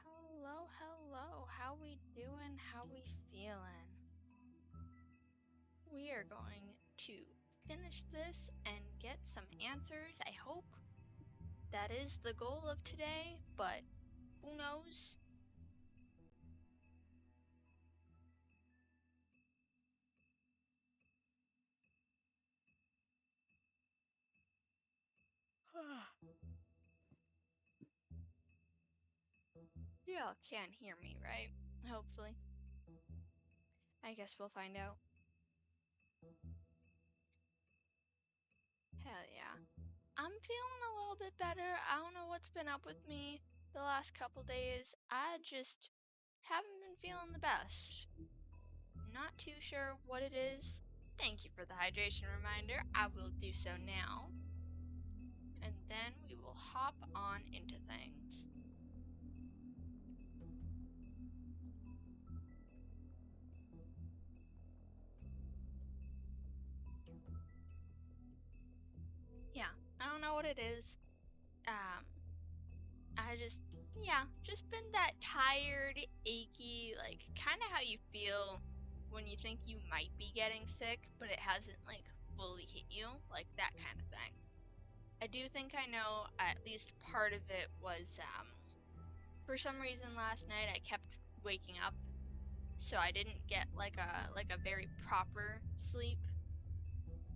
Hello, hello. How we doing? How we feeling? We are going to finish this and get some answers. I hope that is the goal of today, but who knows? Y'all can't hear me, right? Hopefully. I guess we'll find out. Hell yeah. I'm feeling a little bit better. I don't know what's been up with me the last couple days. I just haven't been feeling the best. Not too sure what it is. Thank you for the hydration reminder. I will do so now. And then we will hop on into things. Yeah, I don't know what it is. I just been that tired, achy, like kind of how you feel when you think you might be getting sick, but it hasn't like fully hit you, like that kind of thing. I do think I know at least part of it was for some reason last night I kept waking up, so I didn't get like a very proper sleep,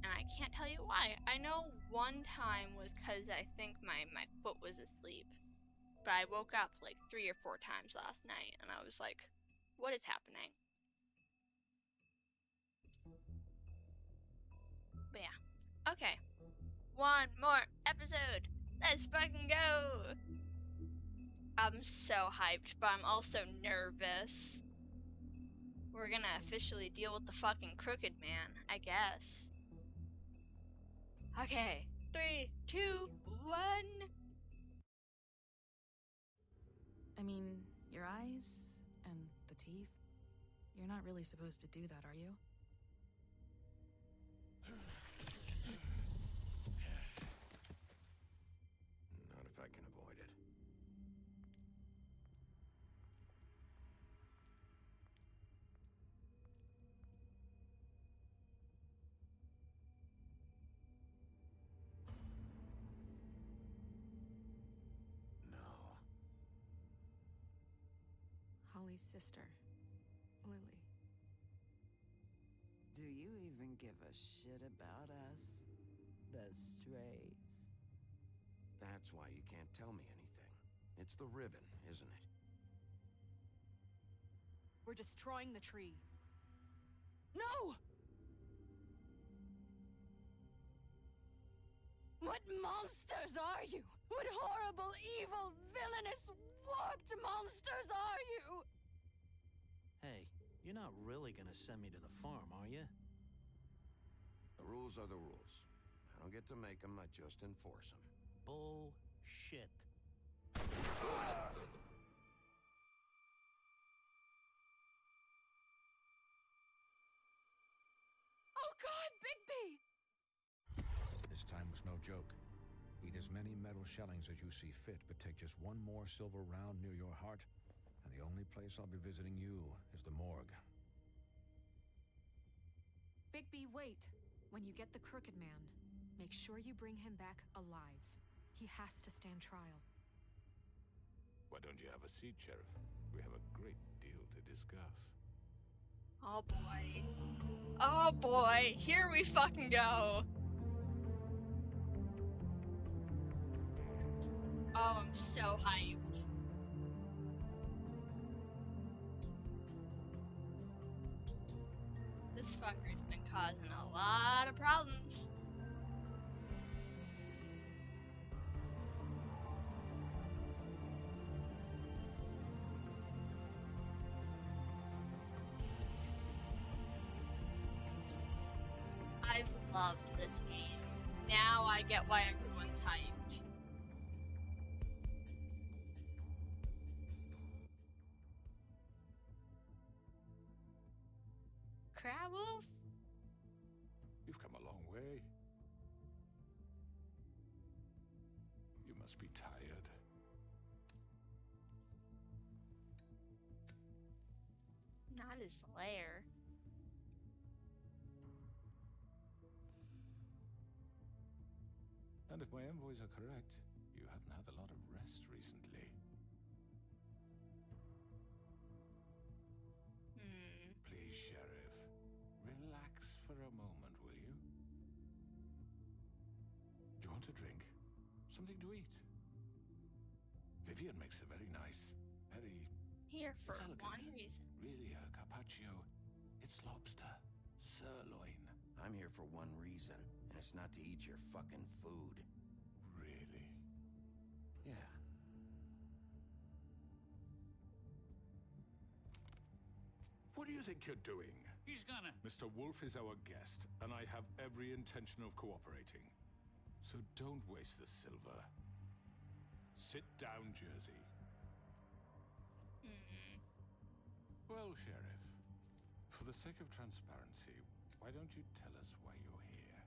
and I can't tell you why. I know one time was because I think my foot was asleep, but I woke up like 3 or 4 times last night, and I was like, what is happening? But yeah, okay, one more episode. Let's fucking go. I'm so hyped, but I'm also nervous. We're gonna officially deal with the fucking crooked man, I guess. Okay, 3, 2, 1. I mean, your eyes and the teeth. You're not really supposed to do that, are you? Not if I can avoid it. No. Holly's sister, Lily. Do you even give a shit about us? The strays. That's why you can't tell me anything. It's the ribbon, isn't it? We're destroying the tree. No! What monsters are you? What horrible, evil, villainous, warped monsters are you? Hey, you're not really gonna send me to the farm, are you? The rules rules are the rules. I don't get to make them, I just enforce them. Bullshit. Oh God, Bigby! This time was no joke. Eat as many metal shellings as you see fit, but take just one more silver round near your heart, and the only place I'll be visiting you is the morgue. Bigby, wait. When you get the Crooked Man, make sure you bring him back alive. He has to stand trial. Why don't you have a seat, Sheriff? We have a great deal to discuss. Oh boy. Oh boy. Here we fucking go. Oh, I'm so hyped. This fucker's been causing a lot of problems. I've loved this game. Now I get why everyone's hyped. Crabwolf? You've come a long way. You must be tired. Not his lair. And if my envoys are correct, you haven't had a lot of rest recently. Please, Sheriff, relax for a moment, will you? Do you want a drink? Something to eat? Vivian makes a very nice, very... Here for It's elegant. one reason. Really a carpaccio. It's lobster. Sirloin. I'm here for one reason, and it's not to eat your fucking food. Really? Yeah. What do you think you're doing? He's gonna... Mr. Wolf is our guest, and I have every intention of cooperating. So don't waste the silver. Sit down, Jersey. Well, Sheriff, for the sake of transparency, why don't you tell us why you're here?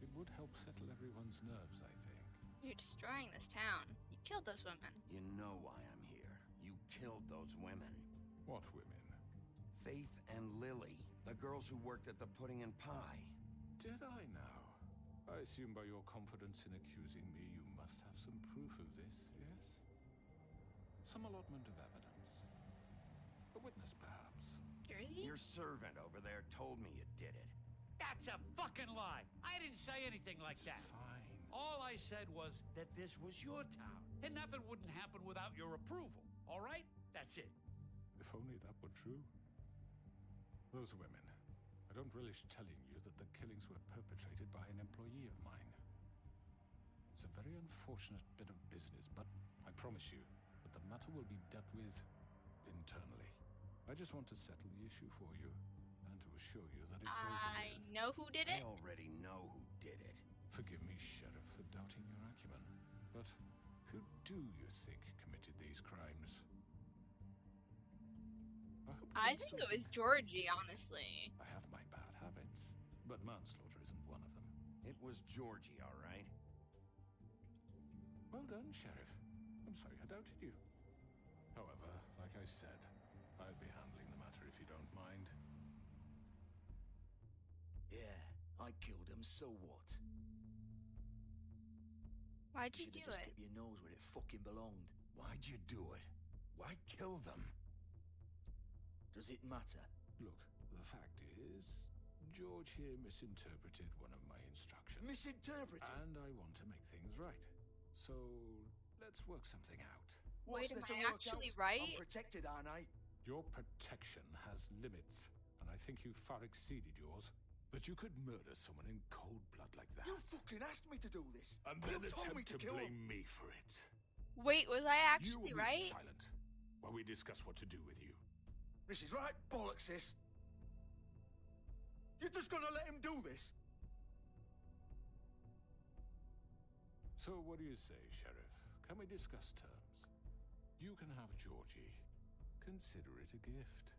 It would help settle everyone's nerves, I think. You're destroying this town. You killed those women. You know why I'm here. You killed those women. What women? Faith and Lily, the girls who worked at the Pudding and Pie. Did I now? I assume by your confidence in accusing me, you must have some proof of this, yes? Some allotment of evidence. A witness, perhaps. Jersey? Your servant over there told me you did it. That's a fucking lie. I didn't say anything like that. Fine. All I said was that this was your town, and nothing wouldn't happen without your approval. All right? That's it. If only that were true. Those women. I don't relish telling you that the killings were perpetrated by an employee of mine. It's a very unfortunate bit of business, but I promise you that the matter will be dealt with internally. I just want to settle the issue for you, and to assure you that it's over I with. know who did it. I already know who did it. Forgive me, Sheriff, for doubting your acumen, but who do you think committed these crimes? I think it was Georgie, honestly. I have my bad habits, but manslaughter isn't one of them. It was Georgie, all right? Well done, Sheriff. I'm sorry I doubted you. However, like I said, I'll be handling the matter if you don't mind. Yeah, I killed him, so what? Why'd you Should've do just it? kept your nose where it fucking belonged. Why'd you do it? Why kill them? Does it matter? Look, the fact is, George here misinterpreted one of my instructions. Misinterpreted? And I want to make things right. So, let's work something out. Wait, What's am there to I work actually out? right? I'm protected, aren't I? Your protection has limits, and I think you've far exceeded yours. That you could murder someone in cold blood like that. You fucking asked me to do this. And then you told me attempt to kill blame him. me for it. Wait, was I You actually will be right? silent while we discuss what to do with you. This is right bollocks, sis. You're just gonna let him do this? So what do you say, Sheriff? Can we discuss terms? You can have Georgie. Consider it a gift,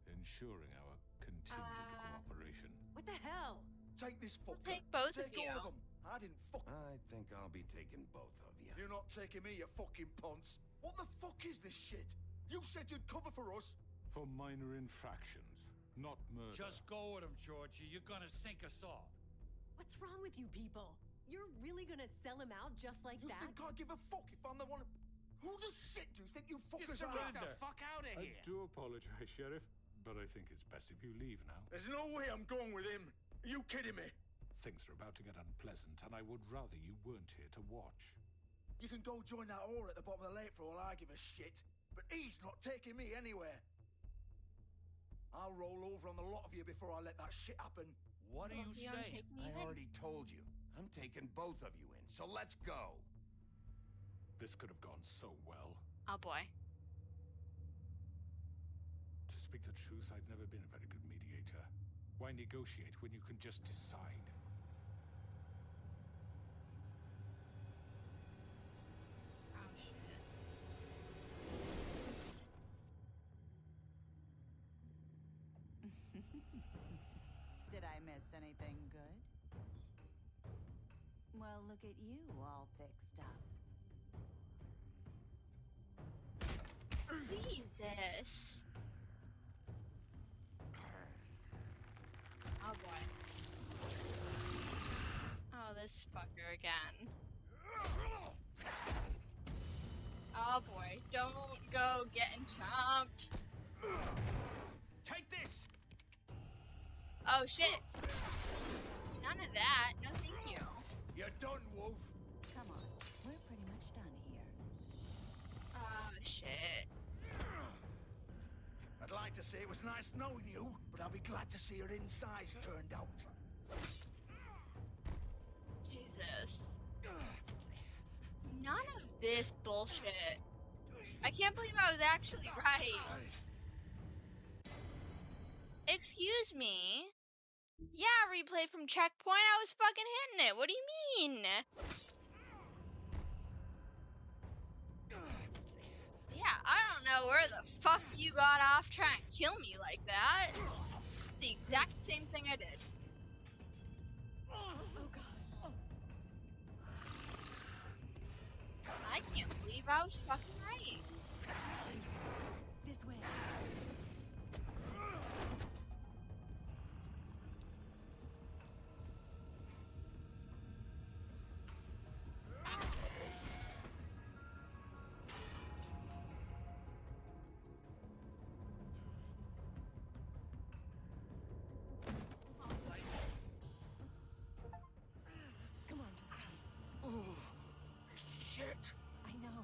ensuring our continued cooperation. What the hell? Take this fucker. take both of Take you. all of them. I didn't fuck. I think I'll be taking both of you. You're not taking me, you fucking ponce. What the fuck is this shit? You said you'd cover for us. For minor infractions, not murder. Just go with him, Georgie. You're gonna sink us all. What's wrong with you people? You're really gonna sell him out just like You that? think I give a fuck if I'm the one? Who the shit do you think you fuckers are? surrender. Fuck out of I do apologize, Sheriff, but I think it's best if you leave now. There's no way I'm going with him. Are you kidding me? Things are about to get unpleasant, and I would rather you weren't here to watch. You can go join that whore at the bottom of the lake for all I give a shit. But he's not taking me anywhere. I'll roll over on the lot of you before I let that shit happen. What are you Leon, saying? take me I in. already told you. I'm taking both of you in, so let's go. This could have gone so well. Oh boy. To speak the truth, I've never been a very good mediator. Why negotiate when you can just decide? Oh shit. Did I miss anything good? Well, look at you, all fixed up. Jesus. Oh boy. Oh, this fucker again. Oh boy, don't go getting chomped. Take this! Oh shit. None of that. No thank you. You're done, Wolf. Come on, we're pretty much done here. Oh shit. I'd like to say it was nice knowing you, but I'll be glad to see your insides turned out. Jesus. None of this bullshit. I can't believe I was actually right. Excuse me? Yeah, replay from checkpoint. I was fucking hitting it. What do you mean? Yeah, I don't know where the fuck you got off trying to kill me like that. It's the exact same thing I did. Oh god. I can't believe I was fucking right. This way. Come on, Georgie. Oh, shit. I know.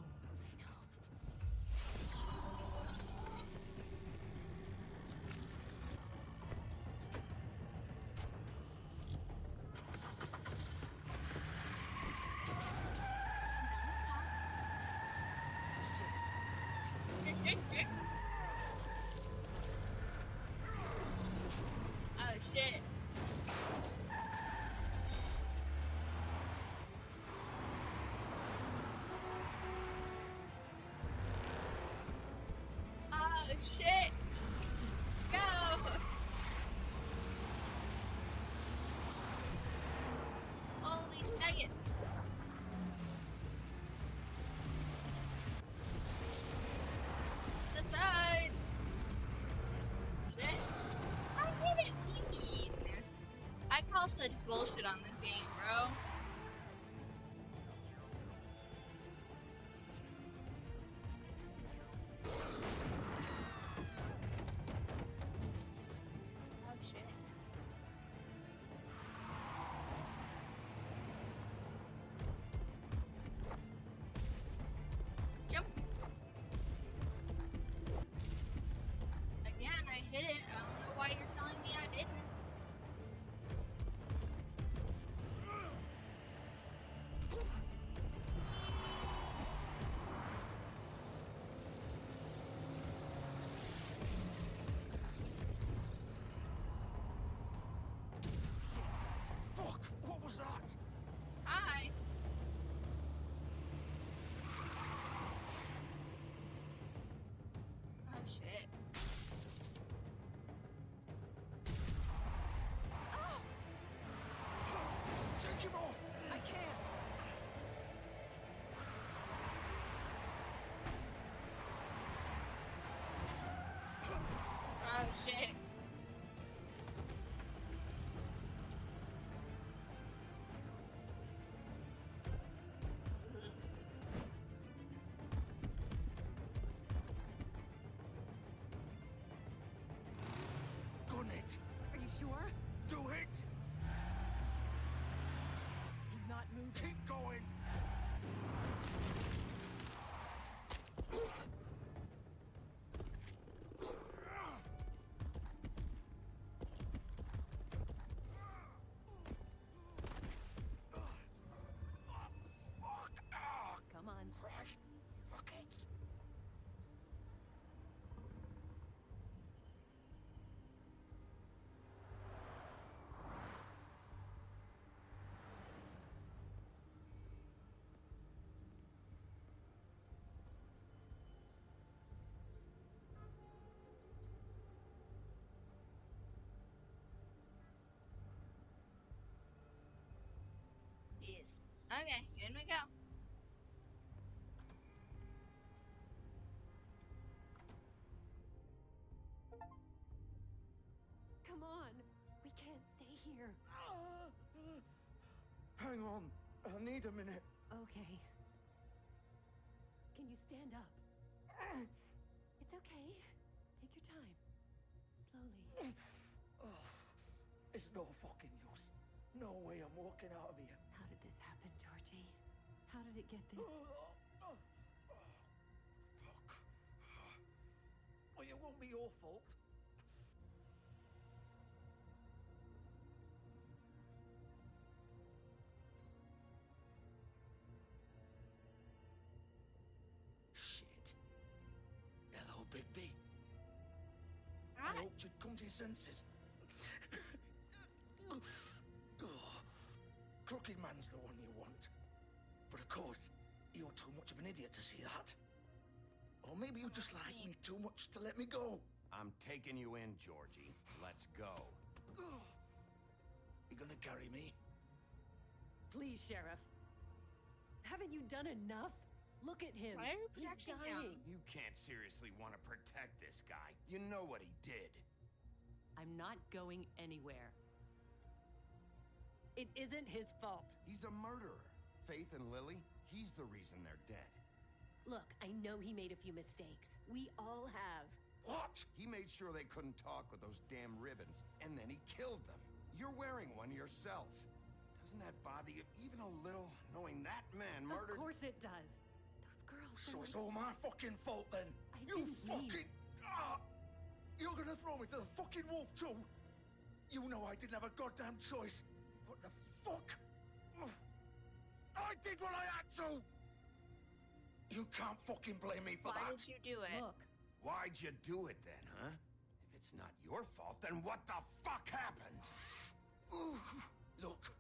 Oh shit. Oh shit. Go. Holy nuggets. The side. Shit. I didn't mean. I call such bullshit on this game, bro. Oh shit. Jump. Again, I hit it. I don't know why you're telling me I didn't. Fuck, what was that? Hi. shit. Take him off! I can't. Oh shit. Gun it! Are you sure? Do it! He's not moving. Keep going! Come on. Right. Fuck it. Jeez. Okay, in we go. Come on. We can't stay here. Hang on. I need a minute. Okay. Can you stand up? It's okay. Take your time. Slowly. It's no fucking use. No way I'm walking out of here. How did this happen, Georgie? How did it get this? Fuck. Well, it won't be your fault. Shit. Hello, Bigby. I Alright. hoped you'd come to your senses. Crooked Man's the one you want. But of course, you're too much of an idiot to see that. Or maybe you just like me too much to let me go. I'm taking you in, Georgie. Let's go. You gonna carry me? Please, Sheriff. Haven't you done enough? Look at him. Why are you He's protecting dying. him? You can't seriously want to protect this guy. You know what he did. I'm not going anywhere. It isn't his fault. He's a murderer. Faith and Lily, he's the reason they're dead. Look, I know he made a few mistakes. We all have. What? He made sure they couldn't talk with those damn ribbons, and then he killed them. You're wearing one yourself. Doesn't that bother you even a little, knowing that man murdered... Of course it does. Those girls. So they're it's like- all my fucking fault then? I You didn't mean- fucking... You're gonna throw me to the fucking wolf too? You know I didn't have a goddamn choice. What the fuck? I did what I had to! You can't fucking blame me for Why that. did you do it? Look, Why'd you do it then, huh? If it's not your fault, then what the fuck happened? Look,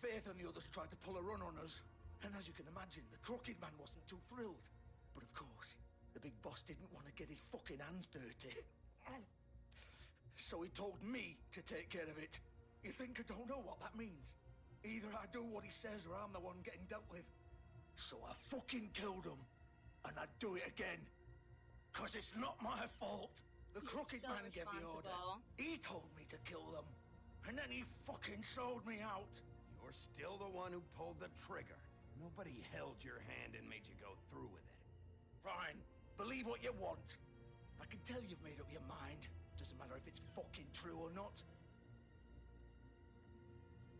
Faith and the others tried to pull a run on us. And as you can imagine, the Crooked Man wasn't too thrilled. But of course, the big boss didn't want to get his fucking hands dirty. So he told me to take care of it. You think I don't know what that means? Either I do what he says or I'm the one getting dealt with. So I fucking killed him. And I'd do it again. 'Cause it's not my fault. The He's Crooked so Man gave the order. responsible. He told me to kill them. And then he fucking sold me out. You're still the one who pulled the trigger. Nobody held your hand and made you go through with it. Fine. Believe what you want. I can tell you've made up your mind. Doesn't matter if it's fucking true or not.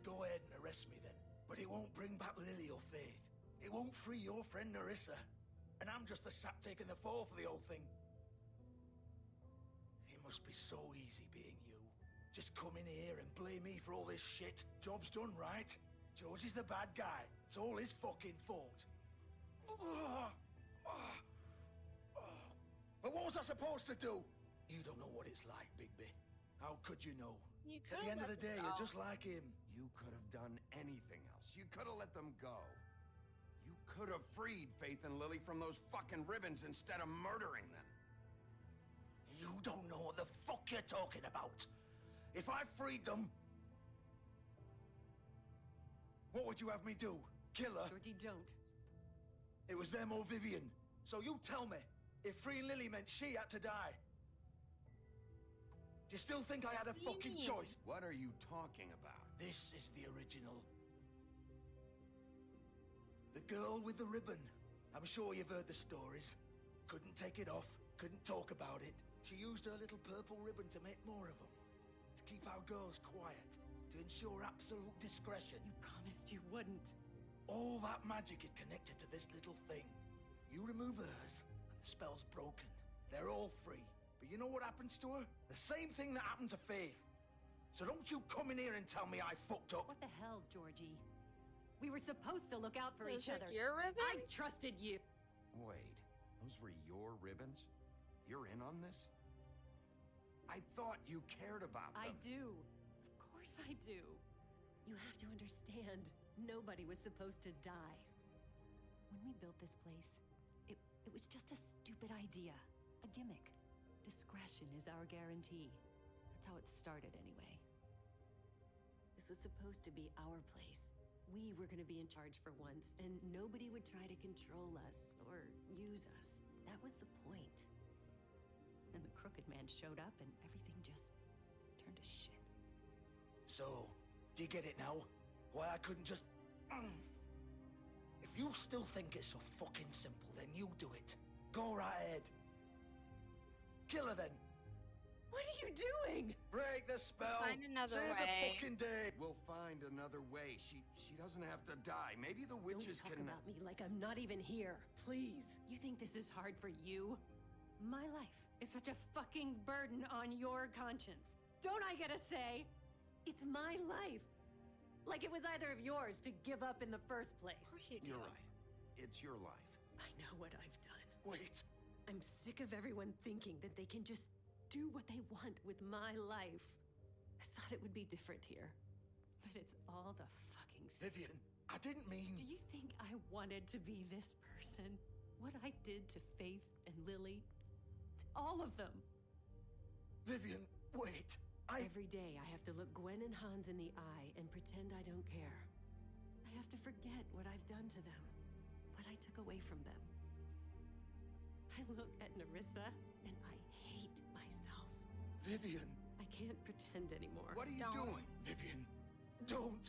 Go ahead and arrest me then. But it won't bring back Lily or Faith. It won't free your friend Narissa. And I'm just the sap taking the fall for the whole thing. It must be so easy being you. Just come in here and blame me for all this shit. Job's done, right? George is the bad guy. It's all his fucking fault. But what was I supposed to do? You don't know what it's like, Bigby. How could you know? You At the end of the day, you're go. just like him. You could have done anything else. You could have let them go. You could have freed Faith and Lily from those fucking ribbons instead of murdering them. You don't know what the fuck you're talking about. If I freed them... What would you have me do? Kill her? Georgie, don't. It was them or Vivian. So you tell me, if freeing Lily meant she had to die. Do you still think I had a fucking choice? What are you talking about? This is the original. The girl with the ribbon. I'm sure you've heard the stories. Couldn't take it off, couldn't talk about it. She used her little purple ribbon to make more of them. To keep our girls quiet. To ensure absolute discretion. You promised you wouldn't. All that magic is connected to this little thing. You remove hers, and the spell's broken. They're all free. But you know what happens to her? The same thing that happened to Faith. So don't you come in here and tell me I fucked up. What the hell, Georgie? We were supposed to look out for Those each are other. your I ribbons? trusted you. Wait, those were your ribbons? You're in on this? I thought you cared about them. I do. Of course I do. You have to understand, nobody was supposed to die. When we built this place, it was just a stupid idea. A gimmick. Discretion is our guarantee. That's how it started anyway. This was supposed to be our place. We were gonna be in charge for once, and nobody would try to control us or use us. That was the point. Then the Crooked Man showed up and everything just turned to shit. So, do you get it now? Why I couldn't just... If you still think it's so fucking simple, then you do it. Go right ahead. Kill her then. What are you doing? Break the spell. Find another Save way. the fucking day. We'll find another way. She doesn't have to die. Maybe the witches Don't talk can... about me like I'm not even here. Please. You think this is hard for you? My life is such a fucking burden on your conscience. Don't I get a say? It's my life. Like it was either of yours to give up in the first place. Of course you do. You're right. It's your life. I know what I've done. Wait. I'm sick of everyone thinking that they can just do what they want with my life. I thought it would be different here. But it's all the fucking same. Vivian, I didn't mean... Do you think I wanted to be this person? What I did to Faith and Lily? To all of them. Vivian, wait. Every day I have to look Gwen and Hans in the eye and pretend I don't care. I have to forget what I've done to them. What I took away from them. I look at Nerissa and I hate myself. Vivian. I can't pretend anymore. What are you Don't. doing? Vivian, don't.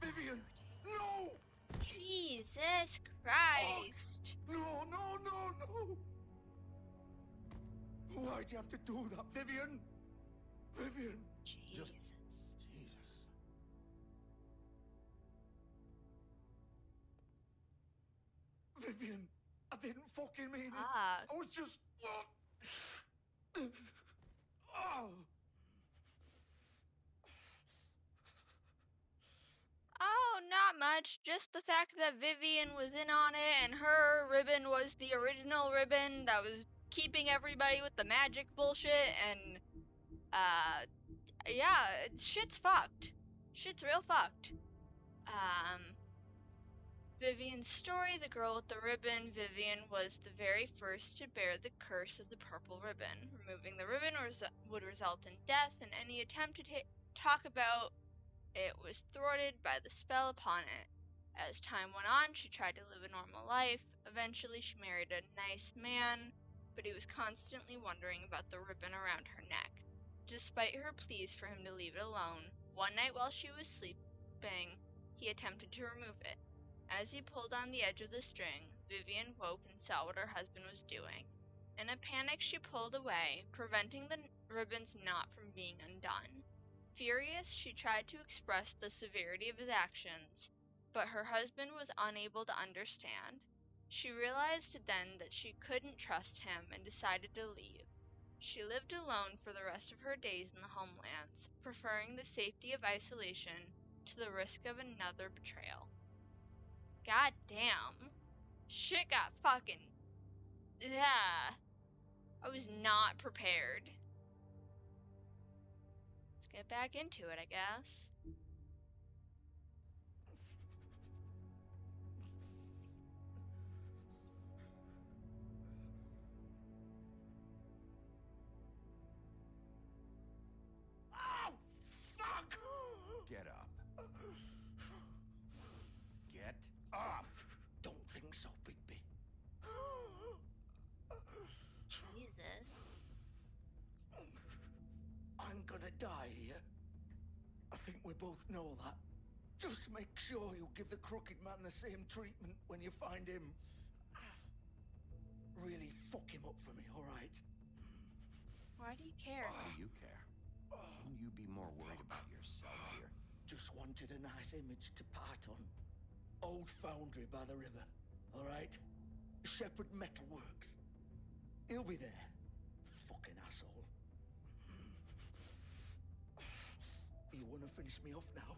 Vivian, no! Jesus Christ. No, no, no, no! Why'd you have to do that, Vivian? Vivian! Jesus. Jesus. Vivian, I didn't fucking mean it. Fuck. I was just... Oh. Oh, not much. Just the fact that Vivian was in on it and her ribbon was the original ribbon that was keeping everybody with the magic bullshit and, yeah, shit's fucked. Shit's real fucked. Vivian's story, the girl with the ribbon. Vivian was the very first to bear the curse of the purple ribbon. Removing the ribbon would result in death, and any attempt to talk about it was thwarted by the spell upon it. As time went on, she tried to live a normal life. Eventually, she married a nice man, but he was constantly wondering about the ribbon around her neck. Despite her pleas for him to leave it alone, one night while she was sleeping, he attempted to remove it. As he pulled on the edge of the string, Vivian woke and saw what her husband was doing. In a panic, she pulled away, preventing the ribbon's knot from being undone. Furious, she tried to express the severity of his actions, but her husband was unable to understand. She realized then that she couldn't trust him and decided to leave. She lived alone for the rest of her days in the homelands, preferring the safety of isolation to the risk of another betrayal. God damn. Shit got fucking... Yeah. I was not prepared. Let's get back into it, I guess. die here. I think we both know that. Just make sure you give the Crooked Man the same treatment when you find him. Really fuck him up for me, alright? Why do you care? Why do you care? Shouldn't you be more worried about yourself here? Just wanted a nice image to part on. Old foundry by the river, alright? Shepherd Metalworks. He'll be there. Fucking asshole. You wanna finish me off now?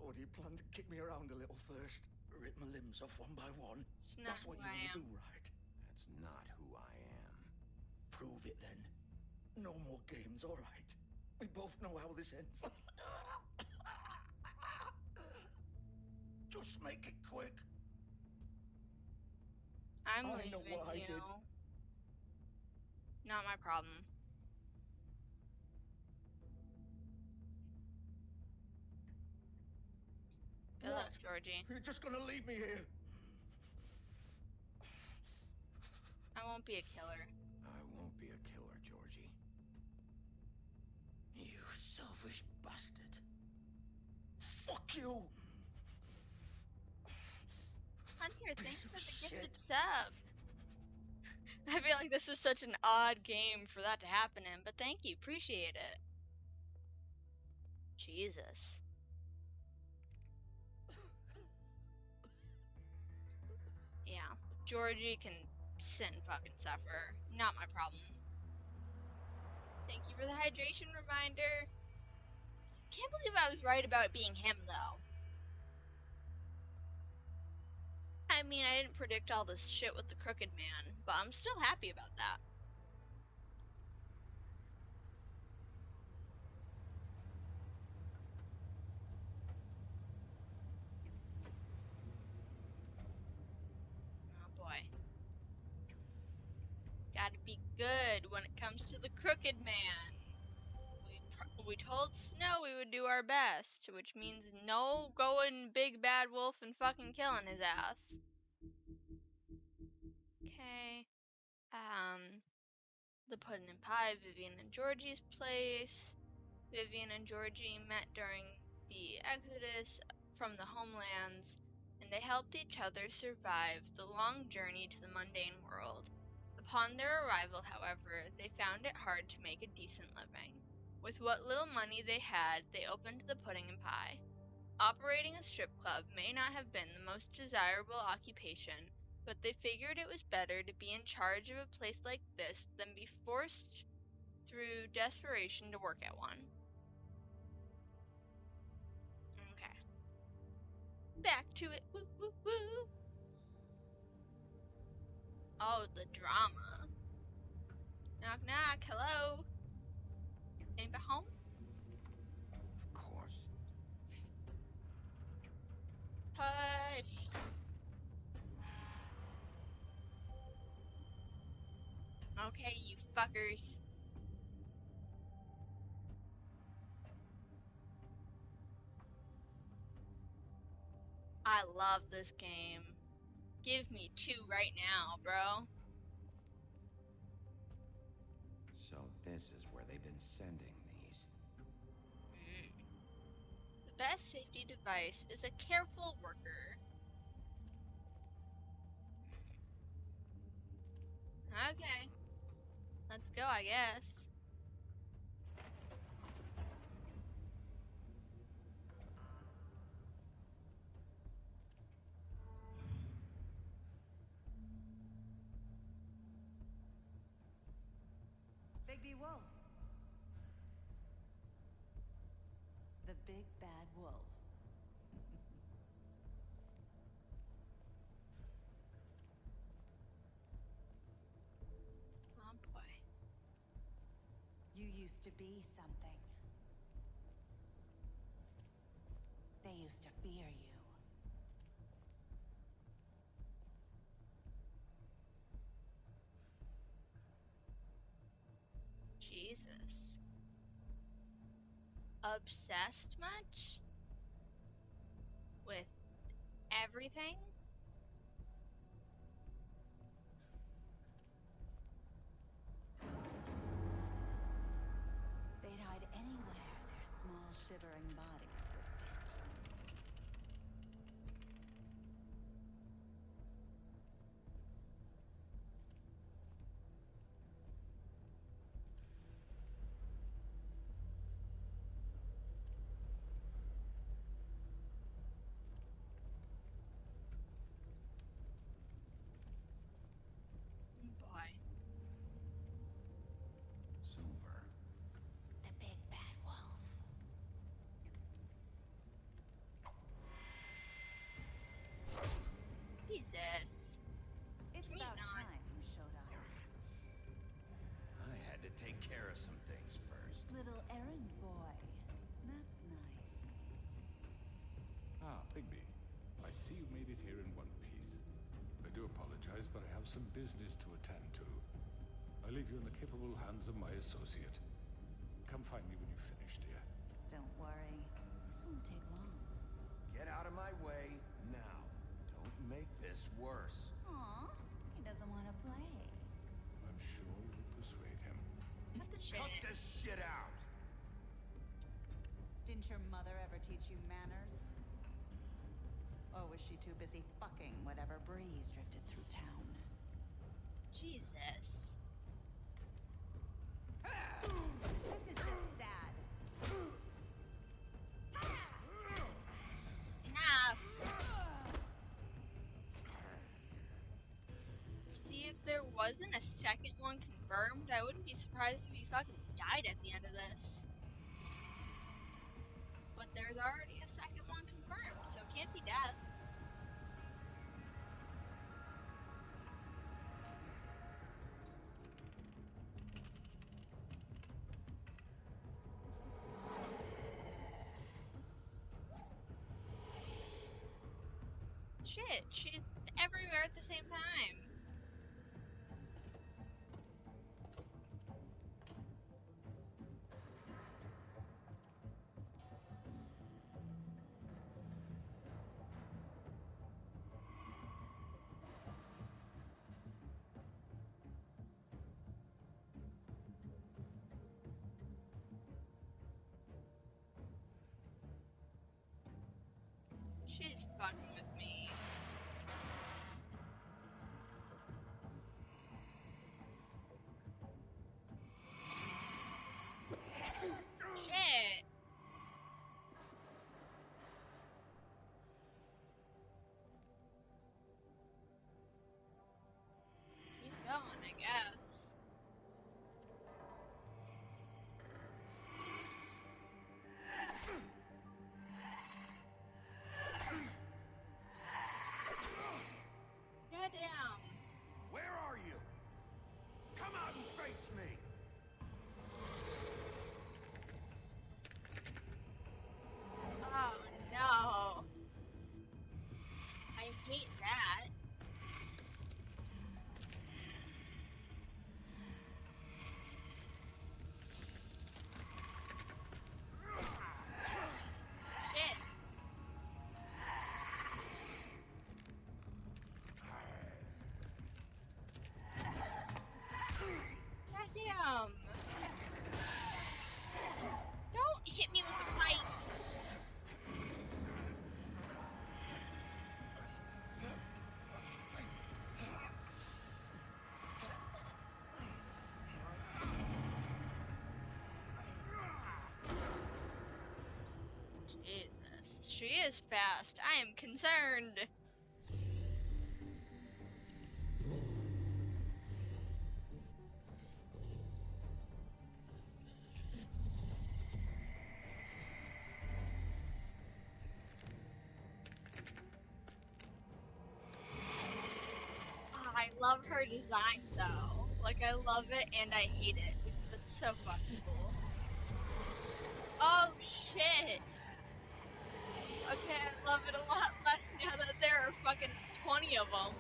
Or do you plan to kick me around a little first? Rip my limbs off one by one? It's not That's what who you I wanna am. do, right? That's not who I am. Prove it then. No more games, alright? We both know how this ends. Just make it quick. I'm I leaving, know what I you did. know. Not my problem. Good luck, What? Georgie. You're just gonna leave me here? I won't be a killer. I won't be a killer, Georgie. You selfish bastard. Fuck you! Hunter, thanks Piece for of the shit. gifted sub. I feel like this is such an odd game for that to happen in, but thank you, appreciate it. Jesus. Yeah, Georgie can sit and fucking suffer. Not my problem. Thank you for the hydration reminder. Can't believe I was right about it being him, though. I mean, I didn't predict all this shit with the Crooked Man, but I'm still happy about that. Oh boy. Gotta be good when it comes to the Crooked Man. We told Snow we would do our best, which means no going big bad wolf and fucking killing his ass. Okay. The Puddin' and Pie, Vivian and Georgie's place. Vivian and Georgie met during the exodus from the homelands, and they helped each other survive the long journey to the mundane world. Upon their arrival, however, they found it hard to make a decent living. With what little money they had, they opened the Pudding and Pie. Operating a strip club may not have been the most desirable occupation, but they figured it was better to be in charge of a place like this than be forced through desperation to work at one. Okay. Back to it. Woo, woo, woo. Oh, the drama. Knock, knock. Hello. Anybody home? Of course. Hush. Okay, you fuckers. I love this game. Give me 2 right now, bro. So this is where they've been sending these. The best safety device is a careful worker. Okay. Let's go, I guess. Bigby Wolf. The big bad wolf. Oh boy. You used to be something. They used to fear you. Jesus. Obsessed much? With everything? anywhere their small shivering bodies would fit. Boy. Silver. The big bad wolf. Jesus. It's Can you about not? time you showed up. I had to take care of some things first. Little errand boy. That's nice. Ah, Bigby. I see you made it here in one piece. I do apologize, but I have some business to attend to. I leave you in the capable hands of my associate. Come find me when you've finished, dear. Don't worry. This won't take long. Get out of my way now. Don't make this worse. Aw, he doesn't want to play. I'm sure you'll persuade him. Cut the shit. Cut this shit out! Didn't your mother ever teach you manners? Or was she too busy fucking whatever breeze drifted through town? Jesus. This is just sad. Enough. See, if there wasn't a second one confirmed, I wouldn't be surprised if he fucking died at the end of this. But there's already a second one confirmed, so it can't be death. Shit, she's everywhere at the same time. She's fucking with me. Shit. Keep going, I guess. Goddamn. Where are you? Come out and face me! Oh no. I hate that. Shit. Goddamn. Don't hit me with the pipe. Jesus, she is fast. I am concerned. I love her design though. Like, I love it and I hate it. It's so fucking cool. Oh shit! Okay, I love it a lot less now that there are fucking 20 of them.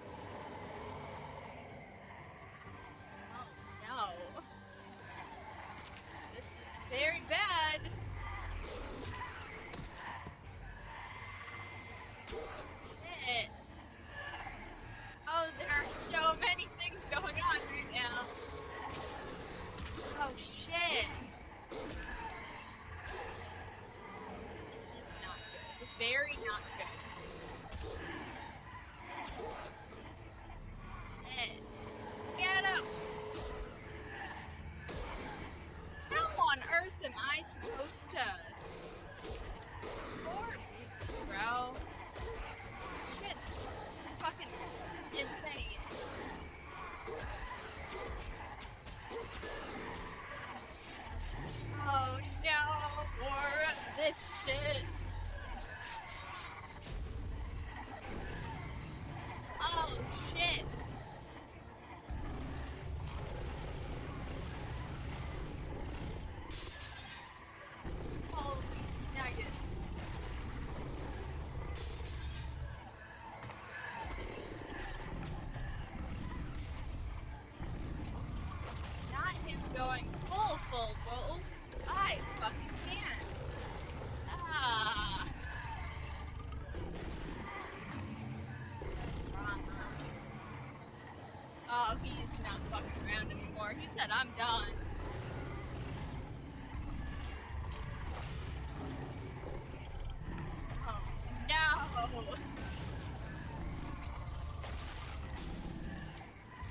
Oh no. This is very bad. Shit. Oh, there are so many things going on right now. Oh shit. very not good. Ed, get up! How on earth am I supposed to? Poor bro. Shit's fucking insane. Oh no, more of this shit. Oh shit. Holy nuggets. Not him going full wolf. I fucking can't. Ah. Oh, he's not fucking around anymore. He said, I'm done. Oh, no.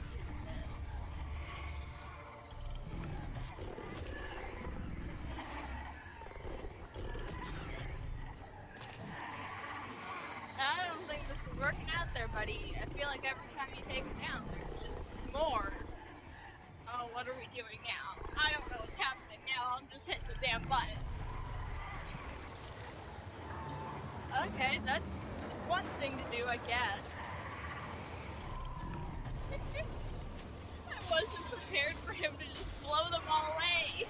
Jesus. I don't think this is working out there, buddy. I feel like every time you take him down, there's just more. Oh, what are we doing now? I don't know what's happening now. I'm just hitting the damn button. Okay, that's one thing to do, I guess. I wasn't prepared for him to just blow them all away.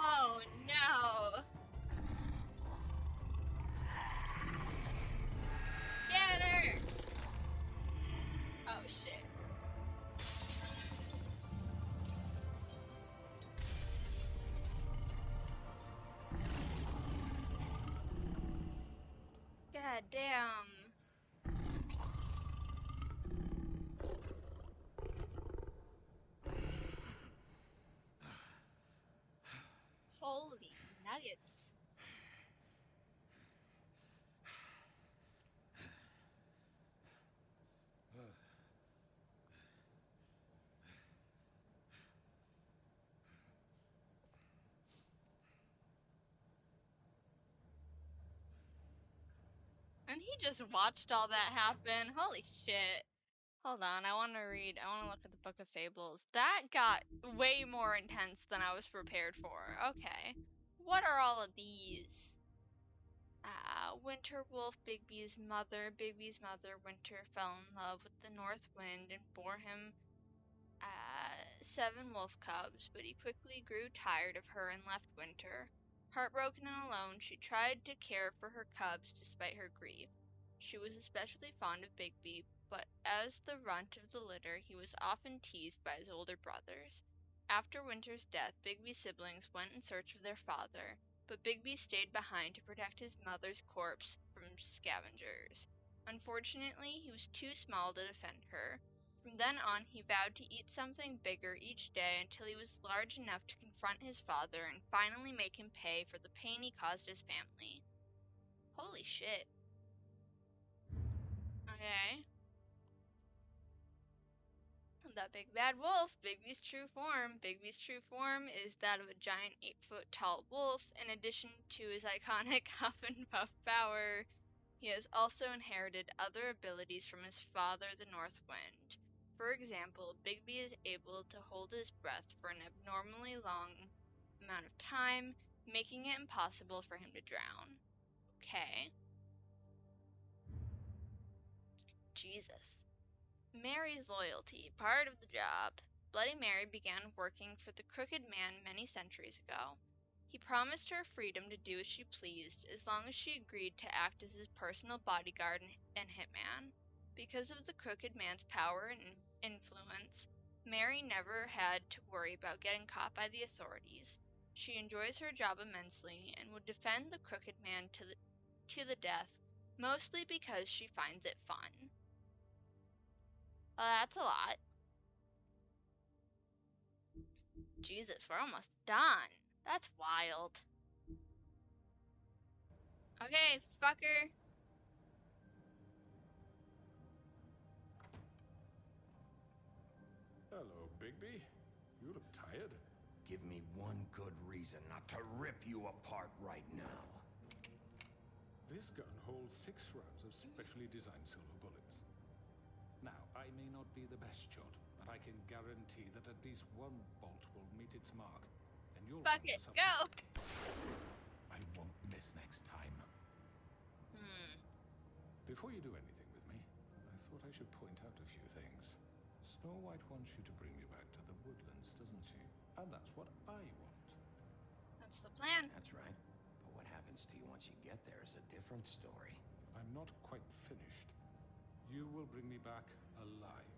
Oh no! Get her! Oh shit. God damn. Holy nuggets. And he just watched all that happen. Holy shit. Hold on, I want to look at the Book of Fables. That got way more intense than I was prepared for. Okay. What are all of these? Winter Wolf, Bigby's mother. Bigby's mother, Winter, fell in love with the North Wind and bore him 7 wolf cubs, but he quickly grew tired of her and left Winter. Heartbroken and alone, she tried to care for her cubs despite her grief. She was especially fond of Bigby, but as the runt of the litter, he was often teased by his older brothers. After Winter's death, Bigby's siblings went in search of their father, but Bigby stayed behind to protect his mother's corpse from scavengers. Unfortunately, he was too small to defend her. From then on, he vowed to eat something bigger each day until he was large enough to confront his father and finally make him pay for the pain he caused his family. Holy shit. Okay. That big bad wolf, Bigby's true form. Bigby's true form is that of a giant 8-foot-tall wolf. In addition to his iconic huff and puff power, he has also inherited other abilities from his father, the North Wind. For example, Bigby is able to hold his breath for an abnormally long amount of time, making it impossible for him to drown. Okay. Jesus. Mary's loyalty, part of the job. Bloody Mary began working for the Crooked Man many centuries ago. He promised her freedom to do as she pleased, as long as she agreed to act as his personal bodyguard and hitman. Because of the Crooked Man's power and influence, Mary never had to worry about getting caught by the authorities. She enjoys her job immensely and would defend the Crooked Man to the death, mostly because she finds it fun. That's a lot. Jesus, we're almost done. That's wild. Okay, fucker. Hello, Bigby. You look tired. Give me one good reason not to rip you apart right now. This gun holds 6 rounds of specially designed silver bullets. Now, I may not be the best shot, but I can guarantee that at least one bolt will meet its mark, and you'll Fuck find it, yourself- go! I won't miss next time. Before you do anything with me, I thought I should point out a few things. Snow White wants you to bring me back to the woodlands, doesn't she? And that's what I want. That's the plan. That's right. But what happens to you once you get there is a different story. I'm not quite finished. You will bring me back alive.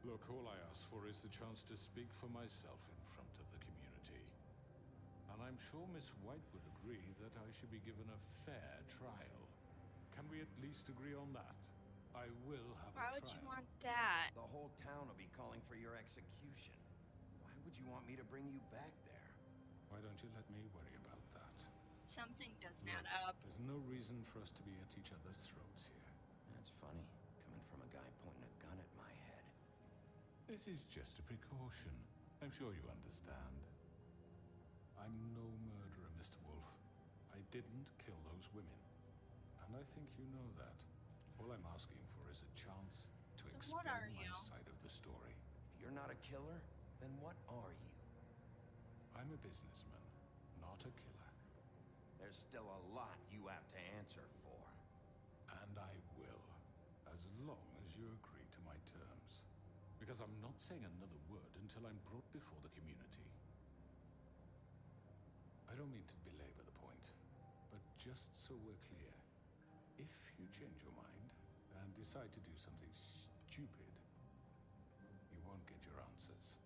Look, all I ask for is the chance to speak for myself in front of the community. And I'm sure Miss White would agree that I should be given a fair trial. Can we at least agree on that? I will have Why a trial. would you want that? The whole town will be calling for your execution. Why would you want me to bring you back there? Why don't you let me worry about that? Something doesn't Look, add up. there's no reason for us to be at each other's throats here. That's funny, coming from a guy pointing a gun at my head. This is just a precaution. I'm sure you understand. I'm no murderer, Mr. Wolf. I didn't kill those women. And I think you know that. All I'm asking for is a chance to Then explain what are my you? side of the story. If you're not a killer, then what are you? I'm a businessman, not a killer. There's still a lot you have to answer for. And I will, as long as you agree to my terms. Because I'm not saying another word until I'm brought before the community. I don't mean to belabor the point, but just so we're clear, if you change your mind and decide to do something stupid, you won't get your answers.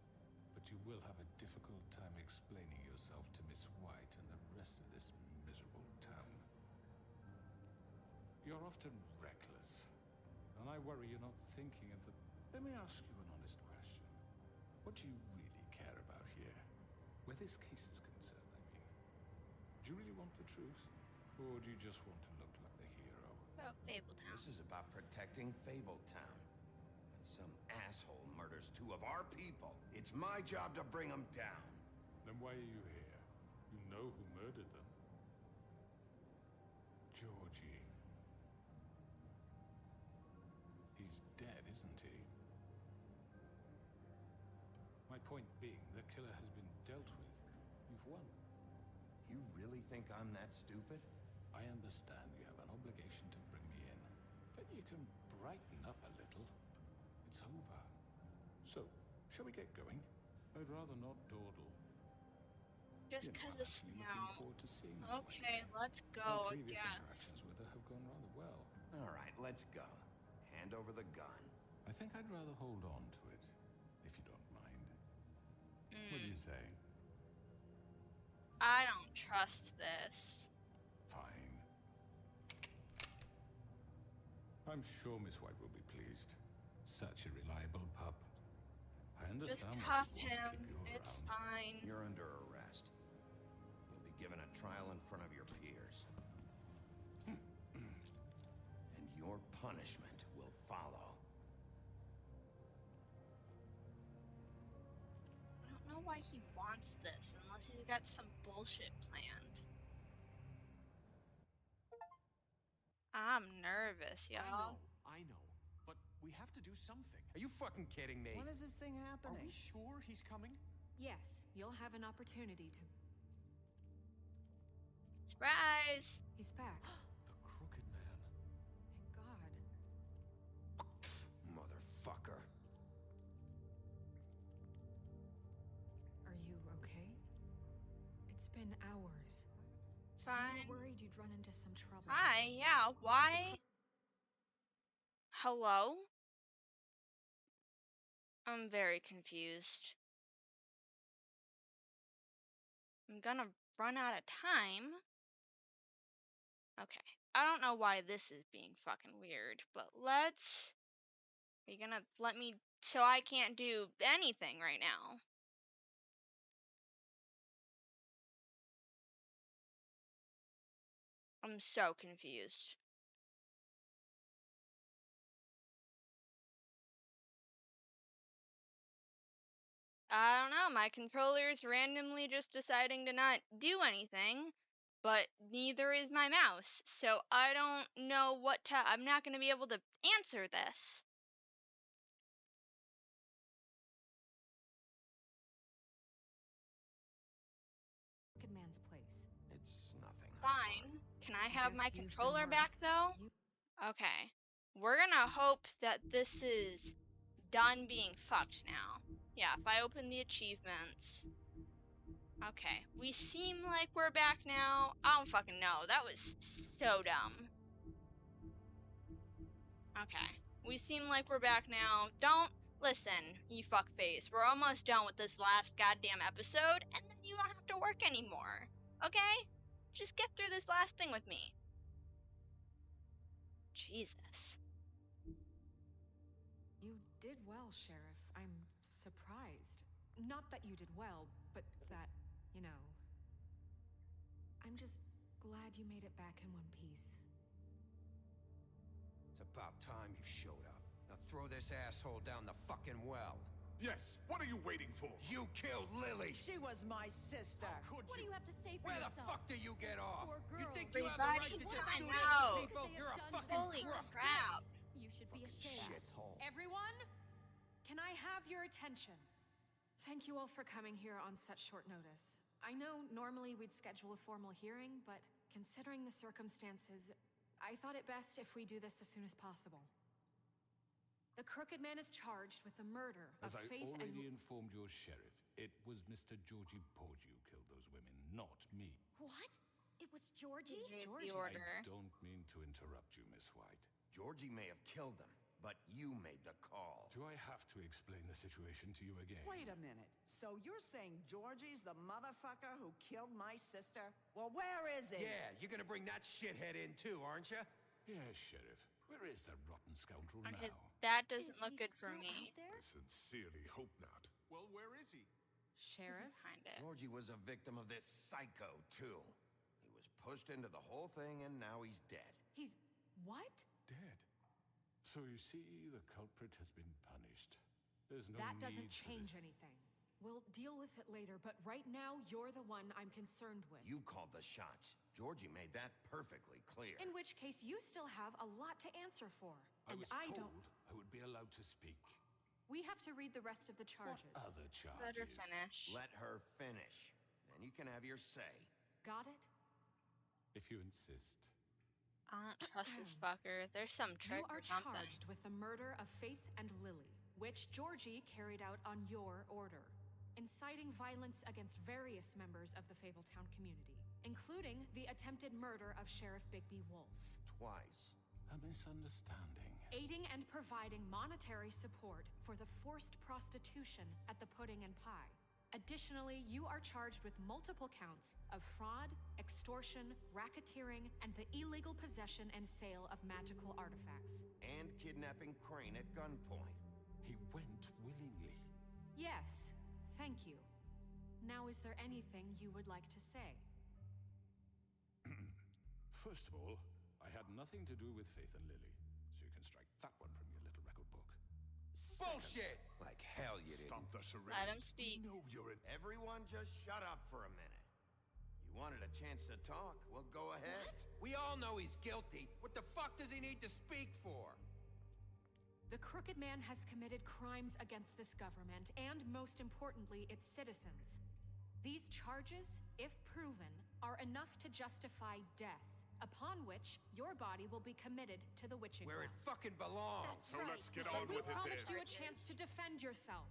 But you will have a difficult time explaining yourself to Miss White and the rest of this miserable town. You're often reckless, and I worry you're not thinking of the... Let me ask you an honest question. What do you really care about here? Where this case is concerned, I mean. Do you really want the truth? Or do you just want to look like the hero? About Fabletown. This is about protecting Fabletown. When some asshole murders 2 of our people, it's my job to bring them down. Then why are you here? You know who murdered them. Georgie. He's dead, isn't he? My point being, the killer has been dealt with. You've won. You really think I'm that stupid? I understand you have an obligation to bring me in, but you can brighten up a little. It's over. So, shall we get going? I'd rather not dawdle. Just You know, because I'm of actually snow. looking forward to seeing Miss White Okay, again. let's Our go, I previous guess. interactions with her have gone rather well. All right, let's go. Hand over the gun. I think I'd rather hold on to it, if you don't mind. What do you say? I don't trust this. Fine. I'm sure Miss White will be pleased. Such a reliable pup. I Just understand why cuff she'd want him. to keep you It's around. fine. You're under arrest. You'll be given a trial in front of your peers. And your punishment will follow. I don't know why he wants this unless he's got some bullshit planned. I'm nervous, y'all. I know. But we have to do something. Are you fucking kidding me? When is this thing happening? Are we sure he's coming? Yes, you'll have an opportunity to. Surprise! He's back. The Crooked Man. Thank God. Motherfucker. Are you okay? It's been hours. Fine. We were worried you'd run into some trouble. Hi, yeah, why? Hello? I'm very confused. I'm gonna run out of time. Okay. I don't know why this is being fucking weird, but let's... Are you gonna let me... So I can't do anything right now. I'm so confused. I don't know, my controller's randomly just deciding to not do anything, but neither is my mouse, so I don't know what to... I'm not gonna be able to answer this. Crooked Man's place. It's nothing. Fine. Can I have my guess you've been controller back, worse. though? Okay. We're gonna hope that this is done being fucked now. Yeah, if I open the achievements... Okay, we seem like we're back now. I don't fucking know. That was so dumb. Okay, we seem like we're back now. Don't listen, you fuckface. We're almost done with this last goddamn episode, and then you don't have to work anymore. Okay? Just get through this last thing with me. Jesus. You did well, Sheriff. I'm surprised. Not that you did well, but that, you know... I'm just glad you made it back in one piece. It's about time you showed up. Now throw this asshole down the fucking well. Yes, what are you waiting for? You killed Lily! She was my sister. How could What do you? you have to say for Where the yourself? fuck do you get This off? poor You girl. think you have the right to Everybody, just time do this to out. people? They have You're a done fucking Holy crook! crap. You should be ashamed. Shithole. Everyone, can I have your attention? Thank you all for coming here on such short notice. I know normally we'd schedule a formal hearing, but considering the circumstances, I thought it best if we do this as soon as possible. The Crooked Man is charged with the murder As of I Faith and... already informed your sheriff, it was Mr. Georgie Porgy who killed those women, not me. What? It was Georgie? Gave Georgie. the order. I don't mean to interrupt you, Miss White. Georgie may have killed them, but you made the call. Do I have to explain the situation to you again? Wait a minute. So you're saying Georgie's the motherfucker who killed my sister? Well, where is he? Yeah, you're gonna bring that shithead in too, aren't you? Yes, Sheriff. Where is that rotten scoundrel Okay, now? that doesn't Is look he good for still me. out there? I sincerely hope not. Well, where is he? Sheriff? Find it. Georgie was a victim of this psycho, too. He was pushed into the whole thing, and now he's dead. He's... what? Dead. So you see, the culprit has been punished. There's no That need doesn't for change this. anything. We'll deal with it later, but right now, you're the one I'm concerned with. You called the shots. Georgie made that perfectly clear. In which case, you still have a lot to answer for. I And was I told don't... I would be allowed to speak. We have to read the rest of the charges. What other charges? Let her finish. Let her finish. Then you can have your say. Got it? If you insist. I don't trust this fucker. There's some trick You are or something. charged with the murder of Faith and Lily, which Georgie carried out on your order, inciting violence against various members of the Fabletown community, including the attempted murder of Sheriff Bigby Wolf. Twice. A misunderstanding. Aiding and providing monetary support for the forced prostitution at the Pudding and Pie. Additionally, you are charged with multiple counts of fraud, extortion, racketeering, and the illegal possession and sale of magical artifacts. And kidnapping Crane at gunpoint. He went willingly. Yes, thank you. Now, is there anything you would like to say? First of all, I had nothing to do with Faith and Lily, so you can strike that one from your little record book. Bullshit! Like hell you didn't. Stop the charade. Let him speak. No, you're an... Everyone just shut up for a minute. You wanted a chance to talk? Well, go ahead. We all know he's guilty. What the fuck does he need to speak for? The Crooked Man has committed crimes against this government and, most importantly, its citizens. These charges, if proven, are enough to justify death, upon which your body will be committed to the witching Where it well. fucking belongs. That's So right. let's get But on we with it promised then. you a chance to defend yourself,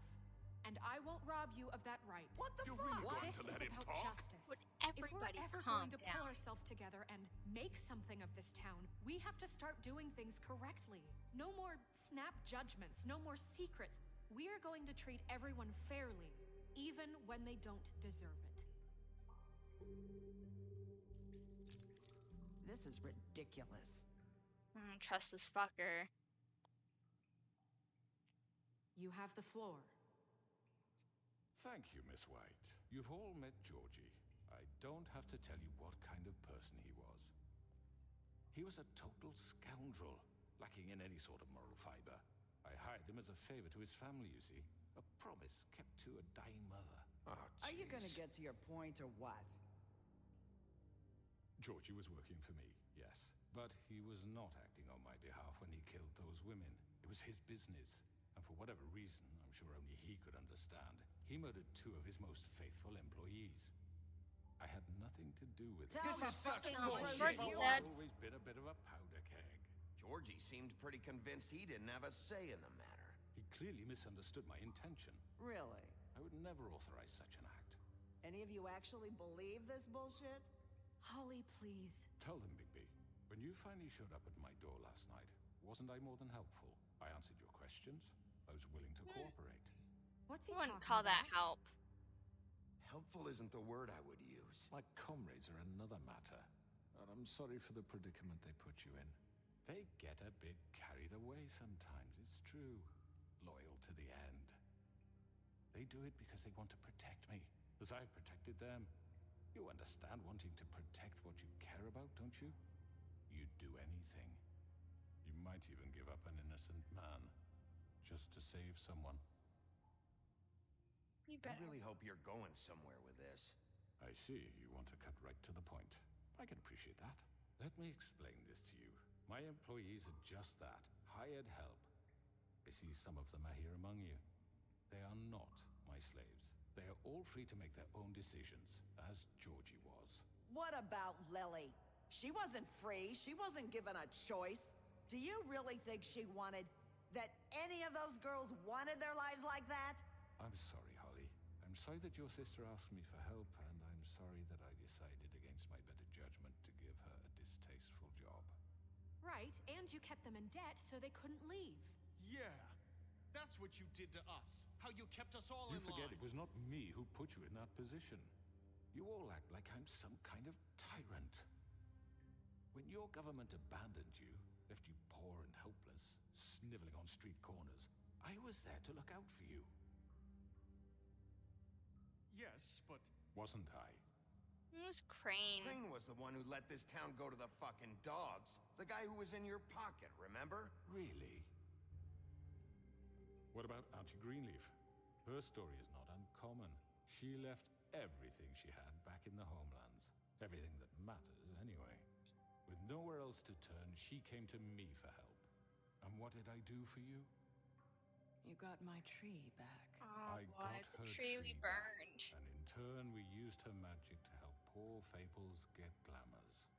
and I won't rob you of that right. What the You're fuck? really going This to is let him about talk? justice. Would If we're everybody ever calm going to pull down? ourselves together and make something of this town, we have to start doing things correctly. No more snap judgments, no more secrets. We are going to treat everyone fairly, even when they don't deserve it. This This is ridiculous. I don't trust this fucker. You have the floor. Thank you, Miss White. You've all met Georgie. I don't have to tell you what kind of person he was. He was a total scoundrel, lacking in any sort of moral fiber. I hired him as a favor to his family, you see. A promise kept to a dying mother. Oh, Are you gonna jeez. get to your point or what? Georgie was working for me, yes. But he was not acting on my behalf when he killed those women. It was his business. And for whatever reason, I'm sure only he could understand, he murdered 2 of his most faithful employees. I had nothing to do with it. This is such bullshit. He's That's- always been a bit of a powder keg. Georgie seemed pretty convinced he didn't have a say in the matter. He clearly misunderstood my intention. Really? I would never authorize such an act. Any of you actually believe this bullshit? Holly, please. Tell them, Bigby, when you finally showed up at my door last night, wasn't I more than helpful? I answered your questions. I was willing to cooperate. What's he I wouldn't talking call about? that help. Helpful isn't the word I would use. My comrades are another matter, and I'm sorry for the predicament they put you in. They get a bit carried away sometimes, it's true. Loyal to the end. They do it because they want to protect me, as I've protected them. You understand wanting to protect what you care about, don't you? You'd do anything. You might even give up an innocent man, just to save someone. You I better. really hope you're going somewhere with this. I see, you want to cut right to the point. I can appreciate that. Let me explain this to you. My employees are just that, hired help. I see some of them are here among you. They are not my slaves. They are all free to make their own decisions, as Georgie was. What about Lily? She wasn't free. She wasn't given a choice. Do you really think she wanted... that any of those girls wanted their lives like that? I'm sorry, Holly. I'm sorry that your sister asked me for help, and I'm sorry that I decided against my better judgment to give her a distasteful job. Right, and you kept them in debt so they couldn't leave. Yeah. That's what you did to us. How you kept us all You in forget line. it was not me who put you in that position. You all act like I'm some kind of tyrant. When your government abandoned you, left you poor and helpless, sniveling on street corners, I was there to look out for you. Yes, but... Wasn't I? It was Crane. Crane was the one who let this town go to the fucking dogs. The guy who was in your pocket, remember? Really? What about Auntie Greenleaf? Her story is not uncommon. She left everything she had back in the homelands. Everything that matters, anyway. With nowhere else to turn, she came to me for help. And what did I do for you? You got my tree back. Oh I boy, got the her tree we back, burned. And in turn, we used her magic to help poor Fables get glamours.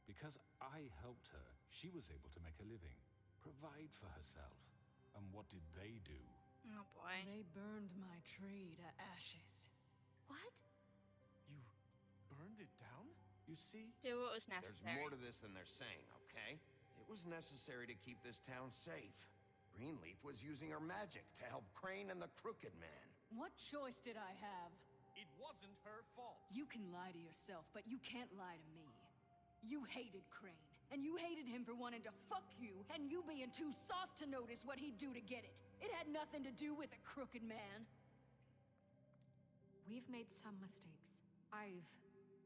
Because I helped her, she was able to make a living, provide for herself. And what did they do? Oh boy. They burned my tree to ashes. What? You burned it down? You see? Do what was There's necessary. more to this than they're saying, okay? It was necessary to keep this town safe. Greenleaf was using her magic to help Crane and the Crooked Man. What choice did I have? It wasn't her fault. You can lie to yourself, but you can't lie to me. You hated Crane, and you hated him for wanting to fuck you, and you being too soft to notice what he'd do to get it. It had nothing to do with a crooked man. We've made some mistakes. I've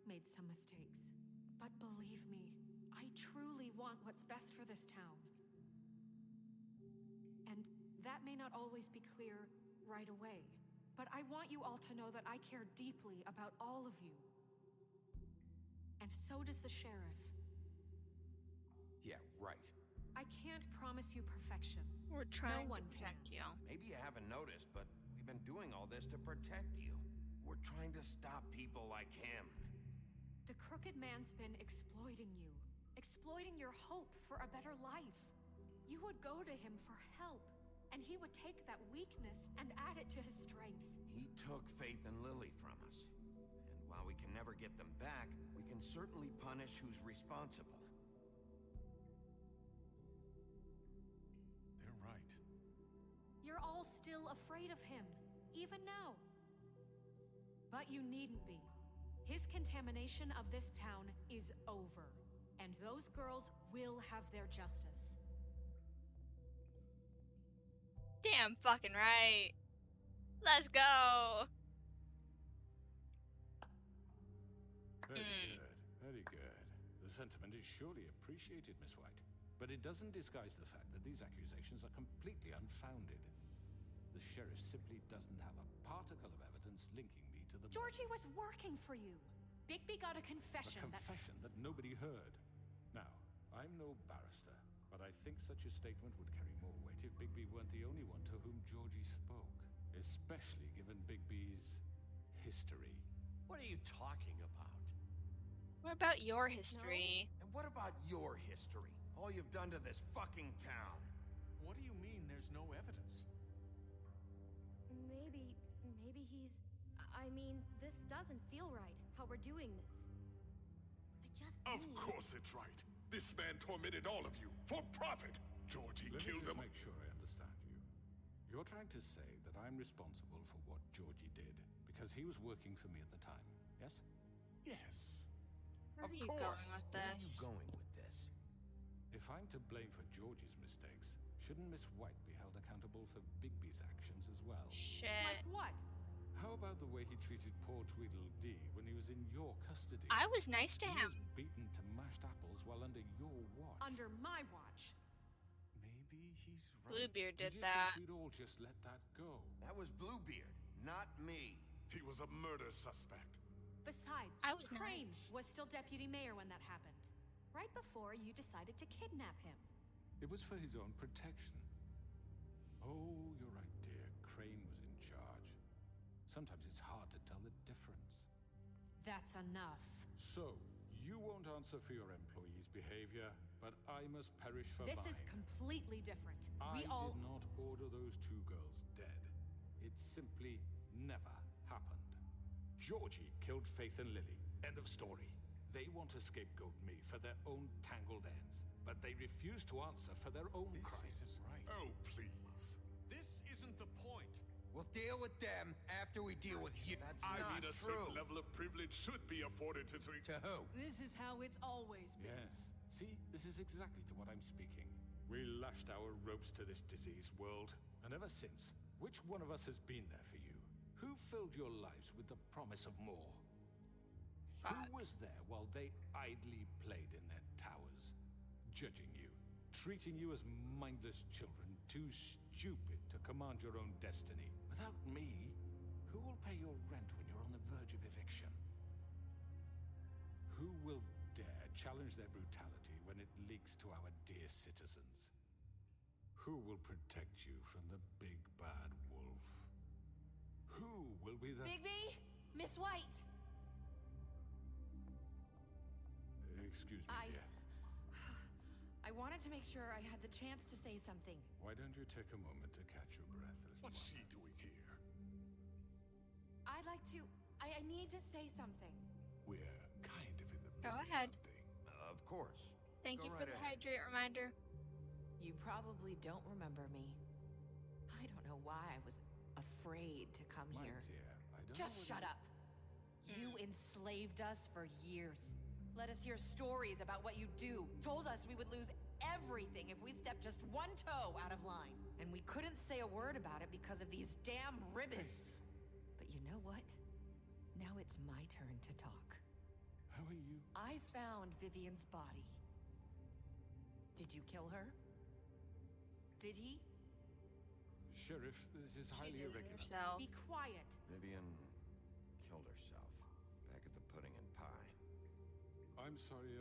made some mistakes. But believe me, I truly want what's best for this town. And that may not always be clear right away, but I want you all to know that I care deeply about all of you. And so does the sheriff. Yeah, right. I can't promise you perfection. We're trying one to protect you. Maybe you haven't noticed, but we've been doing all this to protect you. We're trying to stop people like him. The Crooked Man's been exploiting you, exploiting your hope for a better life. You would go to him for help, and he would take that weakness and add it to his strength. He took Faith and Lily from us. And while we can never get them back, we can certainly punish who's responsible. They're right. You're all still afraid of him, even now. But you needn't be. His contamination of this town is over, And those girls will have their justice. Damn fucking right. Let's go. Very good, very good. The sentiment is surely appreciated, Miss White. But it doesn't disguise the fact that these accusations are completely unfounded. The sheriff simply doesn't have a particle of evidence linking me to the... Georgie was working for you. Bigby got a confession A confession that nobody heard. Now, I'm no barrister, but I think such a statement would carry more weight if Bigby weren't the only one to whom Georgie spoke. Especially given Bigby's history. What are you talking about? What about your history? And what about your history? All you've done to this fucking town. What do you mean there's no evidence? Maybe he's... I mean, this doesn't feel right, how we're doing this. Of course it's right. This man tormented all of you for profit. Georgie killed Let them. me just make sure I understand you. You're trying to say that I'm responsible for what Georgie did because he was working for me at the time, yes? Yes. Where are you going with Where are you this? going with this? If I'm to blame for Georgie's mistakes, shouldn't Miss White be held accountable for Bigby's actions as well? Shit. Like what? How about the way he treated poor Tweedledee when he was in your custody? I was nice to He him. was beaten to mashed apples while under your watch. Under my watch. Maybe he's right. Bluebeard did you that. think we'd all just let that go? That was Bluebeard, not me. He was a murder suspect. Besides, I was Crane nice. was still deputy mayor when that happened. Right before you decided to kidnap him. It was for his own protection. Oh, you're right, dear. Crane was in charge. Sometimes it's hard to tell the difference. That's enough. So, you won't answer for your employees' behavior, but I must perish for This mine. is completely different. I We all... did not order those two girls dead. It simply never happened. Georgie killed Faith and Lily. End of story. They want to scapegoat me for their own tangled ends, but they refuse to answer for their own crimes. This isn't right. Oh, please. This isn't the point. We'll deal with them after we deal with you. That's I not mean, a true. certain level of privilege should be afforded to... To who? This is how it's always been. Yes. See, this is exactly to what I'm speaking. We lashed our ropes to this diseased world, and ever since, which one of us has been there for you? Who filled your lives with the promise of more? Fuck. Who was there while they idly played in their towers, judging you, treating you as mindless children, too stupid to command your own destiny? Without me, who will pay your rent when you're on the verge of eviction? Who will dare challenge their brutality when it leaks to our dear citizens? Who will protect you from the big bad wolf? Who will be the... Bigby! Miss White! Excuse me, dear. I wanted to make sure I had the chance to say something. Why don't you take a moment to catch your breath, little What's one? she doing here? I'd like to... I need to say something. We're kind of in the Go middle ahead. of something. Of course. Thank Go you for right the ahead. hydrate reminder. You probably don't remember me. I don't know why I was afraid to come My here. dear, I don't Just know shut whether- up. You enslaved us for years. Let us hear stories about what you do. Told us we would lose everything if we stepped just one toe out of line. And we couldn't say a word about it because of these damn ribbons. But you know what? Now it's my turn to talk. How are you? I found Vivian's body. Did you kill her? Did he? Sheriff, this is She highly did it irregular. herself. Be quiet. Vivian killed herself back at the Pudding and Pie. I'm sorry,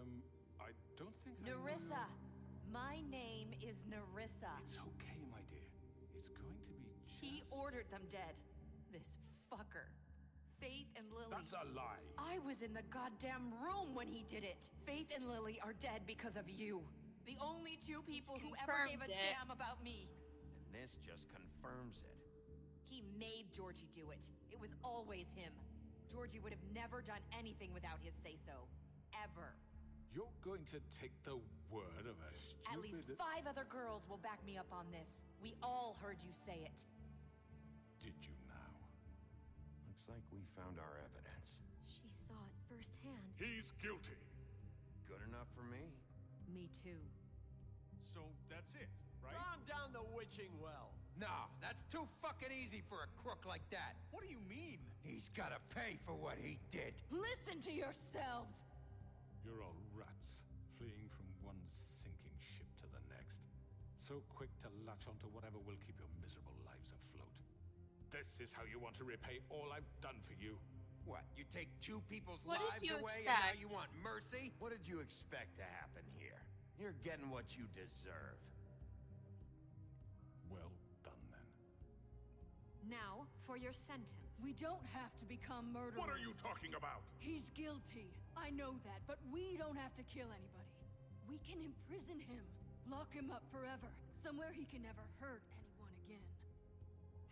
I don't think I know Nerissa. your- My name is Nerissa. It's okay, my dear. It's going to be just... He ordered them dead. This fucker. Faith and Lily. That's a lie. I was in the goddamn room when he did it. Faith and Lily are dead because of you. The only two people who ever gave a confirms it. damn about me. And this just confirms it. He made Georgie do it. It was always him. Georgie would have never done anything without his say-so. Ever. You're going to take the word of a stupid... At least 5 other girls will back me up on this. We all heard you say it. Did you now? Looks like we found our evidence. She saw it firsthand. He's guilty. good enough for me. Me too. So that's it, right? Calm down the witching well. Nah, that's too fucking easy for a crook like that. What do you mean? He's gotta pay for what he did. Listen to yourselves! You're all rats, fleeing from one sinking ship to the next. So quick to latch onto whatever will keep your miserable lives afloat. This is how you want to repay all I've done for you? What, you take two people's What lives did you away and now expect? you want mercy? What did you expect to happen here? You're getting what you deserve. Well done, then. Now, for your sentence. We don't have to become murderers. What are you talking about? He's guilty. I know that, but we don't have to kill anybody. We can imprison him. Lock him up forever. Somewhere he can never hurt anyone again.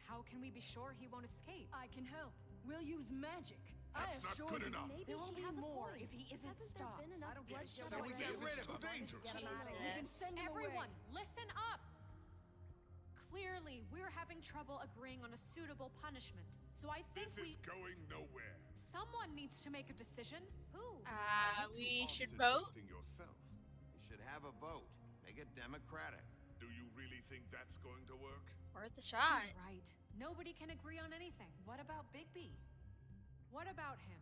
How can we be sure he won't escape? I can help. We'll use magic. That's I not assure good you. enough. Maybe There will she be has a more point. if he isn't Hasn't there stopped. been enough bloodshed So we get rid of him. Dangerous. Get him out of We here. can send him Everyone, away. listen up! Clearly, we're having trouble agreeing on a suitable punishment. So I think This is going nowhere. someone needs to make a decision. Who? We Aren't should vote. suggesting yourself. You should have a vote. Make it democratic. Do you really think that's going to work? Worth a shot. He's right. Nobody can agree on anything. What about Bigby? What about him?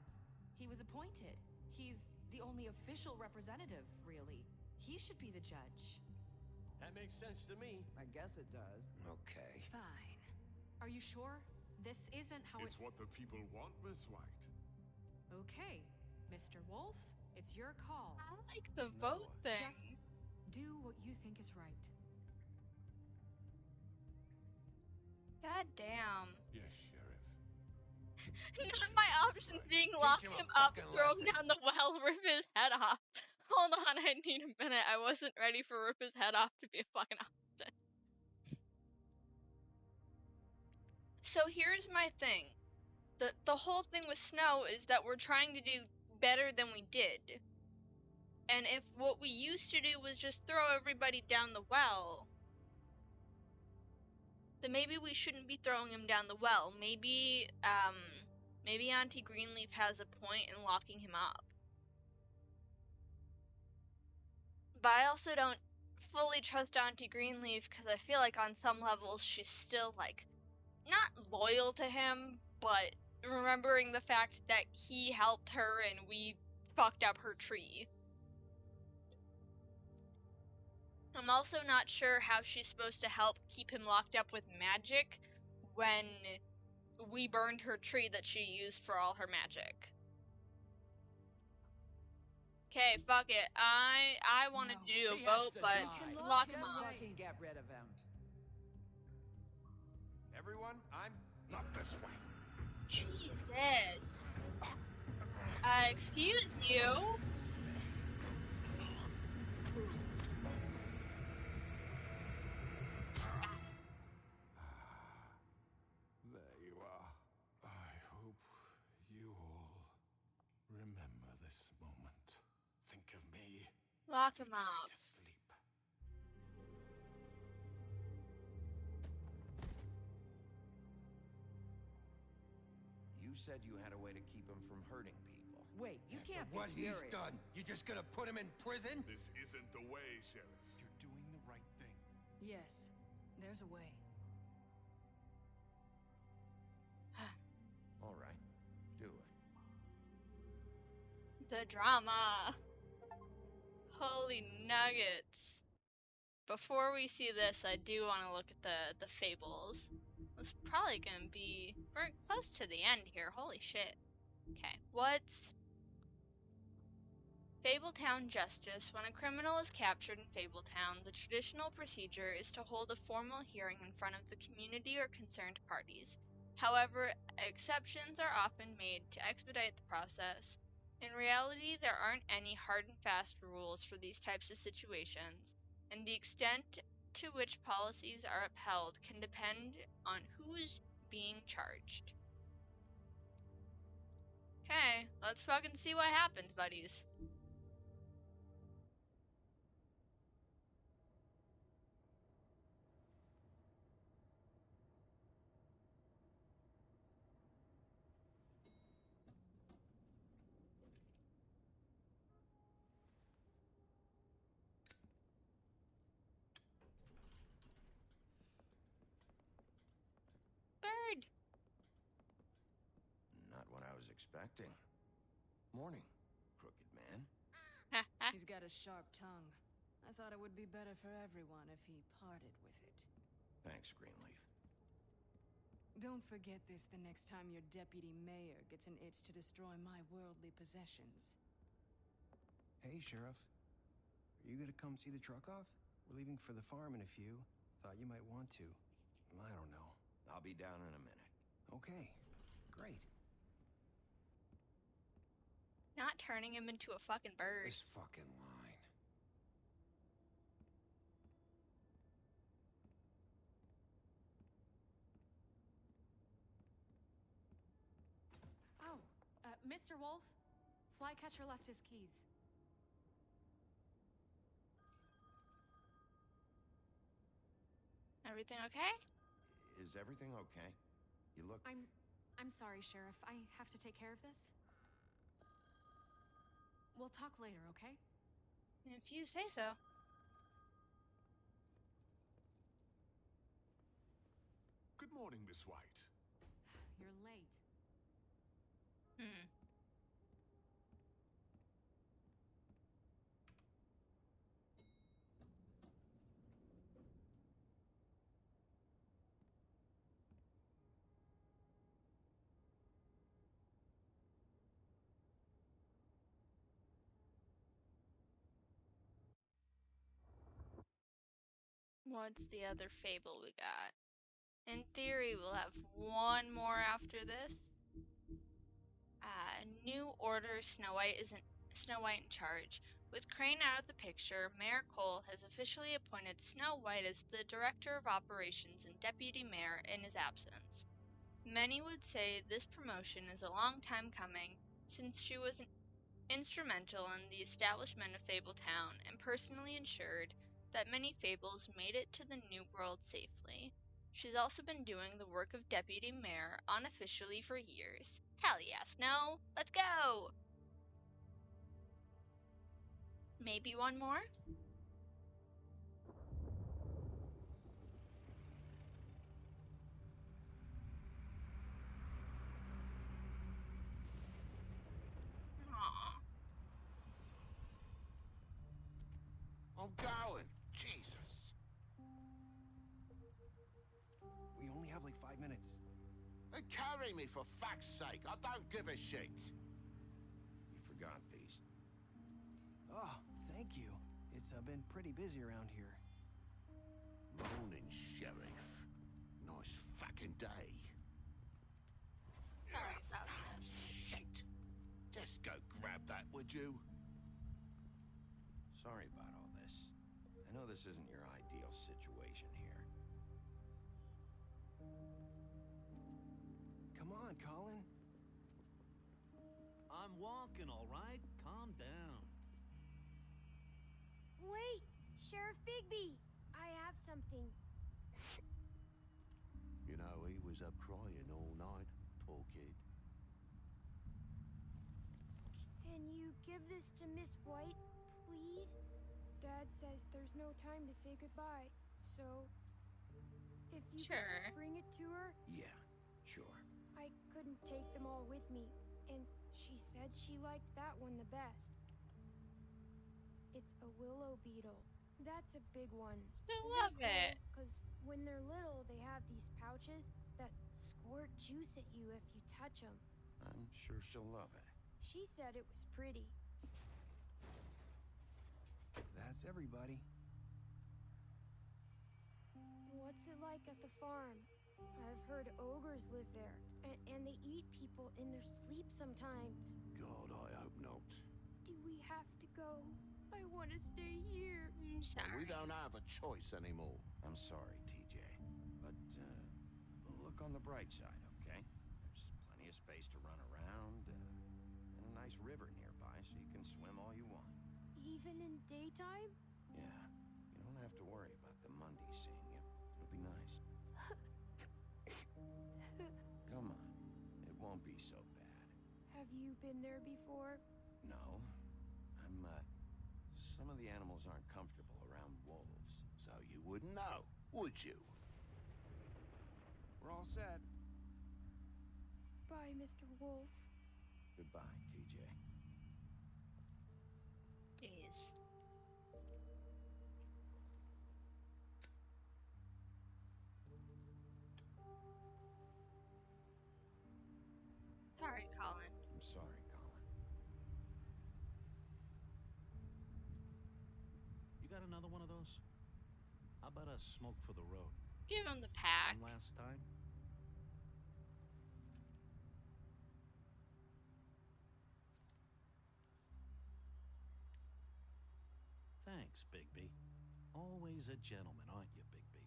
He was appointed. He's the only official representative, really. He should be the judge. That makes sense to me. I guess it does. Okay. Fine. Are you sure? This isn't how It's what the people want, Miss White. Okay, Mr. Wolf, it's your call. I like the vote thing. Just do what you think is right. God damn. Yes, Sheriff. Not my options being Teach lock him a him up, fucking throw him lesson. down the well, rip his head off. Hold on, I need a minute. I wasn't ready for rip his head off to be a fucking option. So here's my thing. The whole thing with Snow is that we're trying to do better than we did. And if what we used to do was just throw everybody down the well, then maybe we shouldn't be throwing him down the well. Maybe Auntie Greenleaf has a point in locking him up. But I also don't fully trust Auntie Greenleaf because I feel like on some levels she's still, like, not loyal to him, but remembering the fact that he helped her and we fucked up her tree. I'm also not sure how she's supposed to help keep him locked up with magic when we burned her tree that she used for all her magic. Okay, fuck it. I want to No, do a he has vote, to but die. lock him Just up. fucking get rid of him. Everyone, I'm Not this way. Jesus. Excuse you? There you are. I hope you all remember this moment. Think of me. Lock him up. To sleep. You said you had a way to keep him from hurting people. Wait, you After can't what be he's serious. done, you're just gonna put him in prison? This isn't the way, Sheriff. You're doing the right thing. Yes, there's a way. All right, do it. The drama. Holy nuggets. Before we see this, I do want to look at the fables. It's probably gonna be we're close to the end here. Holy shit. Okay, what's Fabletown Justice? When a criminal is captured in Fabletown, the traditional procedure is to hold a formal hearing in front of the community or concerned parties. However, exceptions are often made to expedite the process. In reality, there aren't any hard and fast rules for these types of situations, and the extent to which policies are upheld can depend on who's being charged. Okay, let's fucking see what happens, buddies. was expecting. Morning, crooked man. He's got a sharp tongue. I thought it would be better for everyone if he parted with it. Thanks, Greenleaf. Don't forget this the next time your deputy mayor gets an itch to destroy my worldly possessions. Hey, Sheriff. Are you gonna come see the truck off? We're leaving for the farm in a few. Thought you might want to. I don't know. I'll be down in a minute. Okay, great. Not turning him into a fucking bird. This fucking line. Oh, Mr. Wolf, Flycatcher left his keys. Everything okay? Is everything okay? You look... I'm sorry, Sheriff. I have to take care of this. We'll talk later, okay? If you say so. Good morning, Miss White. You're late. What's the other fable we got? In theory, we'll have one more after this. New Order Snow White in charge. With Crane out of the picture, Mayor Cole has officially appointed Snow White as the Director of Operations and Deputy Mayor in his absence. Many would say this promotion is a long time coming, since she was instrumental in the establishment of Fabletown and personally ensured that many fables made it to the New World safely. She's also been doing the work of Deputy Mayor unofficially for years. Hell yeah, Snow! Let's go! Maybe one more? Aww. I'm going! Jesus! We only have like 5 minutes. Carry me, for fuck's sake! I don't give a shit! You forgot these. Oh, thank you. It's been pretty busy around here. Morning, Sheriff. Nice fucking day. Sorry about this. Shit! Just go grab that, would you? Sorry about all this. I know this isn't your ideal situation here. Come on, Colin. I'm walking, all right? Calm down. Wait! Sheriff Bigby! I have something. You know, he was up crying all night, poor kid. Can you give this to Miss White, please? Dad says there's no time to say goodbye, so... If you could bring it to her? Yeah, sure. I couldn't take them all with me, and she said she liked that one the best. It's a willow beetle. That's a big one. Still love it. Because when they're little, they have these pouches that squirt juice at you if you touch them. I'm sure she'll love it. She said it was pretty. That's everybody. What's it like at the farm? I've heard ogres live there, and they eat people in their sleep sometimes. God, I hope not. Do we have to go? I want to stay here. I'm sorry. We don't have a choice anymore. I'm sorry, TJ. But, look on the bright side, okay? There's plenty of space to run around, and a nice river nearby, so you can swim all you want. Even in daytime? Yeah, you don't have to worry about the Mundy seeing you. It'll be nice. Come on, it won't be so bad. Have you been there before? No. Some of the animals aren't comfortable around wolves. So you wouldn't know, would you? We're all set. Bye, Mr. Wolf. Goodbye, TJ. Jeez. Sorry, Colin. I'm sorry, Colin. You got another one of those? How about a smoke for the road? Give him the pack. One last time? Thanks, Bigby. Always a gentleman, aren't you, Bigby?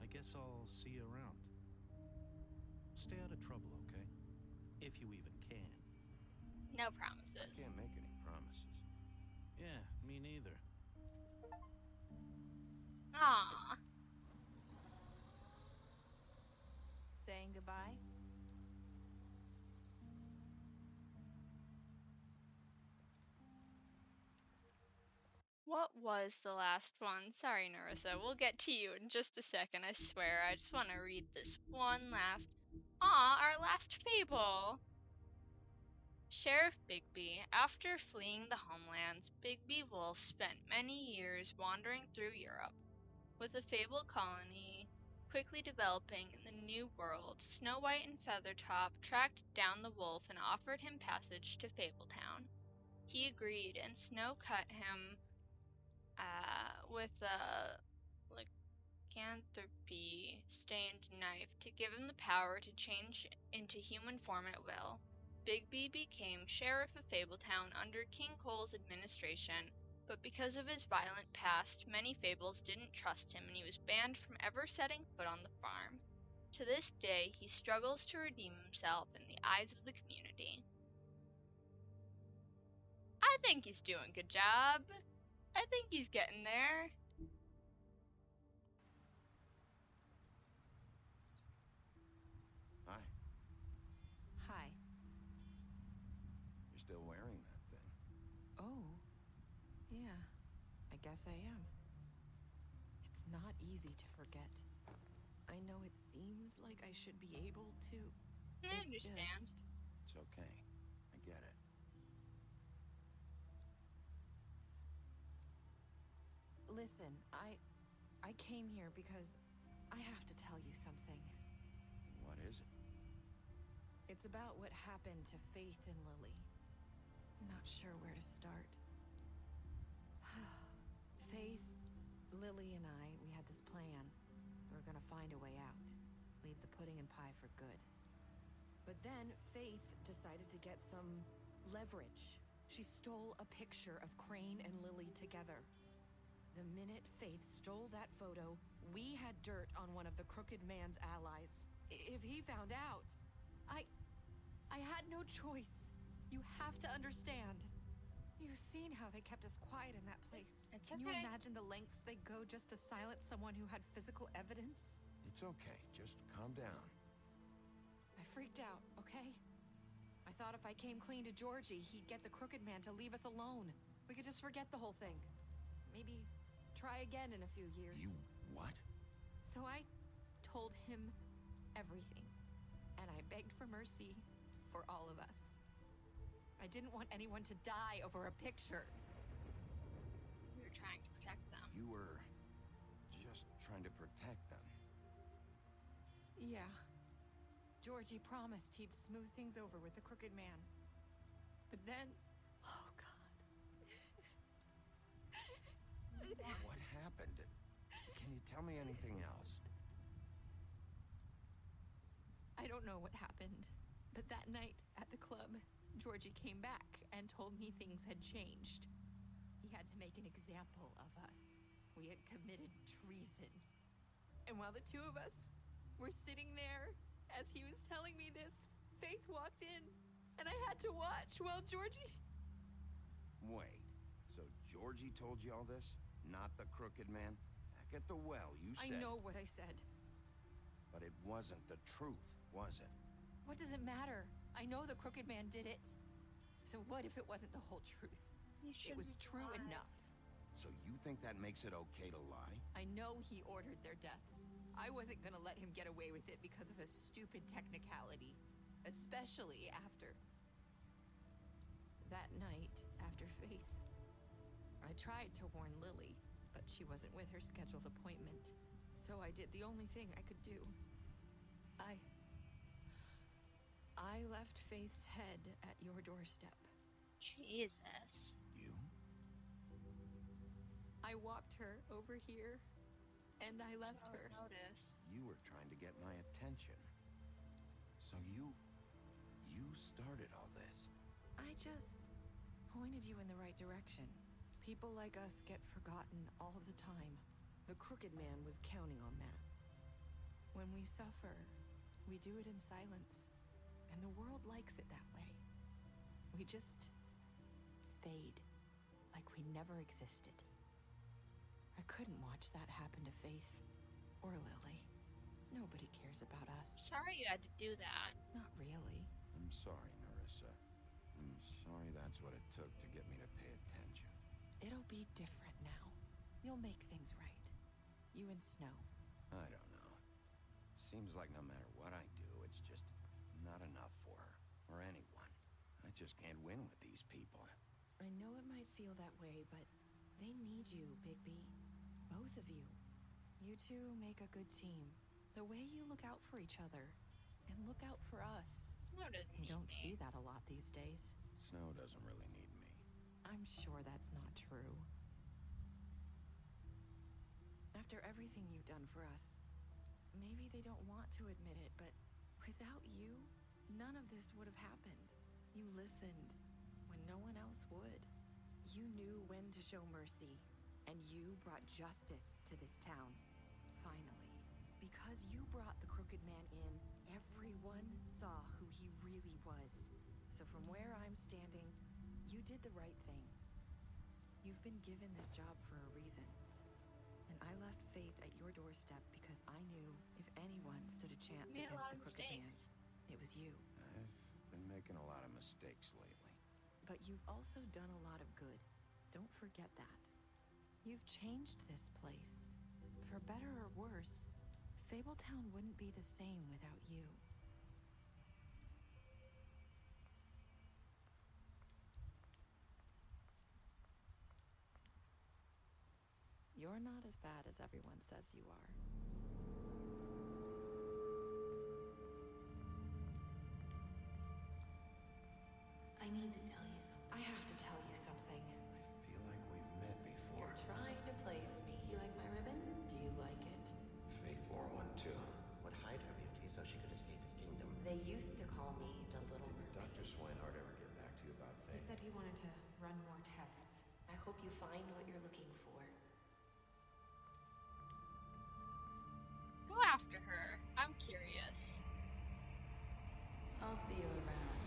I guess I'll see you around. Stay out of trouble, okay? If you even can. No promises. I can't make any promises. Yeah, me neither. Aww. Saying goodbye? What was the last one? Sorry, Narissa. We'll get to you in just a second, I swear. I just want to read this one last... our last fable! Sheriff Bigby. After fleeing the homelands, Bigby Wolf spent many years wandering through Europe. With the fabled colony quickly developing in the New World, Snow White and Feathertop tracked down the wolf and offered him passage to Fabletown. He agreed, and Snow cut him with a lycanthropy-stained knife to give him the power to change into human form at will. Bigby became Sheriff of Fabletown under King Cole's administration, but because of his violent past, many Fables didn't trust him and he was banned from ever setting foot on the farm. To this day, he struggles to redeem himself in the eyes of the community. I think he's doing a good job. I think he's getting there. Hi. Hi. You're still wearing that thing. Oh. Yeah. I guess I am. It's not easy to forget. I know it seems like I should be able to. I understand. It's okay. I get it. Listen, I came here because I have to tell you something. What is it? It's about what happened to Faith and Lily. I'm not sure where to start. Faith, Lily, and we had this plan. We were gonna find a way out. Leave the pudding and pie for good. But then Faith decided to get some leverage. She stole a picture of Crane and Lily together. The minute Faith stole that photo, we had dirt on one of the Crooked Man's allies. If he found out, I had no choice. You have to understand. You've seen how they kept us quiet in that place. It's Can okay. you imagine the lengths they go just to silence someone who had physical evidence? It's okay. Just calm down. I freaked out, okay? I thought if I came clean to Georgie, he'd get the Crooked Man to leave us alone. We could just forget the whole thing. Maybe try again in a few years. You what? So I told him everything. And I begged for mercy for all of us. I didn't want anyone to die over a picture. We were trying to protect them. You were just trying to protect them. Yeah. Georgie promised he'd smooth things over with the Crooked Man. But then... Oh, God. What happened? Can you tell me anything else? I don't know what happened, but that night at the club, Georgie came back and told me things had changed. He had to make an example of us. We had committed treason. And while the two of us were sitting there, as he was telling me this, Faith walked in, and I had to watch while Georgie... Wait, so Georgie told you all this? Not the Crooked Man? Back at the well, you said... I know what I said. But it wasn't the truth, was it? What does it matter? I know the Crooked Man did it. So what if it wasn't the whole truth? It was true enough. So you think that makes it okay to lie? I know he ordered their deaths. I wasn't gonna let him get away with it because of a stupid technicality. Especially after... that night, after Faith. I tried to warn Lily, but she wasn't with her scheduled appointment. So I did the only thing I could do. I left Faith's head at your doorstep. Jesus. You? I walked her over here, and I left her. Notice. You were trying to get my attention. So you started all this. I just pointed you in the right direction. People like us get forgotten all the time. The Crooked Man was counting on that. When we suffer, we do it in silence. And the world likes it that way. We just fade, like we never existed. I couldn't watch that happen to Faith or Lily. Nobody cares about us. Sorry you had to do that. Not really. I'm sorry, Nerissa. I'm sorry that's what it took to get me to pay attention. It'll be different now. You'll make things right. You and Snow. I don't know. Seems like no matter what I do, it's just not enough for her, or anyone. I just can't win with these people. I know it might feel that way, but they need you, Bigby. Both of you. You two make a good team. The way you look out for each other, and look out for us. Snow doesn't You need don't me. see that a lot these days. Snow doesn't really need me. I'm sure that's not true. After everything you've done for us, maybe they don't want to admit it, but without you, none of this would have happened. You listened when no one else would. You knew when to show mercy, and you brought justice to this town. Finally. Because you brought the Crooked Man in, everyone saw who he really was. So from where I'm standing, you did the right thing. You've been given this job for a reason. And I left Faith at your doorstep because I knew if anyone stood a chance Made a lot against the of Crooked Man, mistakes. it was you. I've been making a lot of mistakes lately. But you've also done a lot of good. Don't forget that. You've changed this place. For better or worse, Fabletown wouldn't be the same without you. You're not as bad as everyone says you are. I need to tell you something. I have to tell you something. I feel like we've met before. You're trying to place me. You like my ribbon? Do you like it? Faith wore one too. Would hide her beauty so she could escape his kingdom. They used to call me the Little Did Mermaid. Dr. Swinehart ever get back to you about He Faith? said he wanted to run more tests. I hope you find what you're looking for. Go after her. I'm curious. I'll see you around,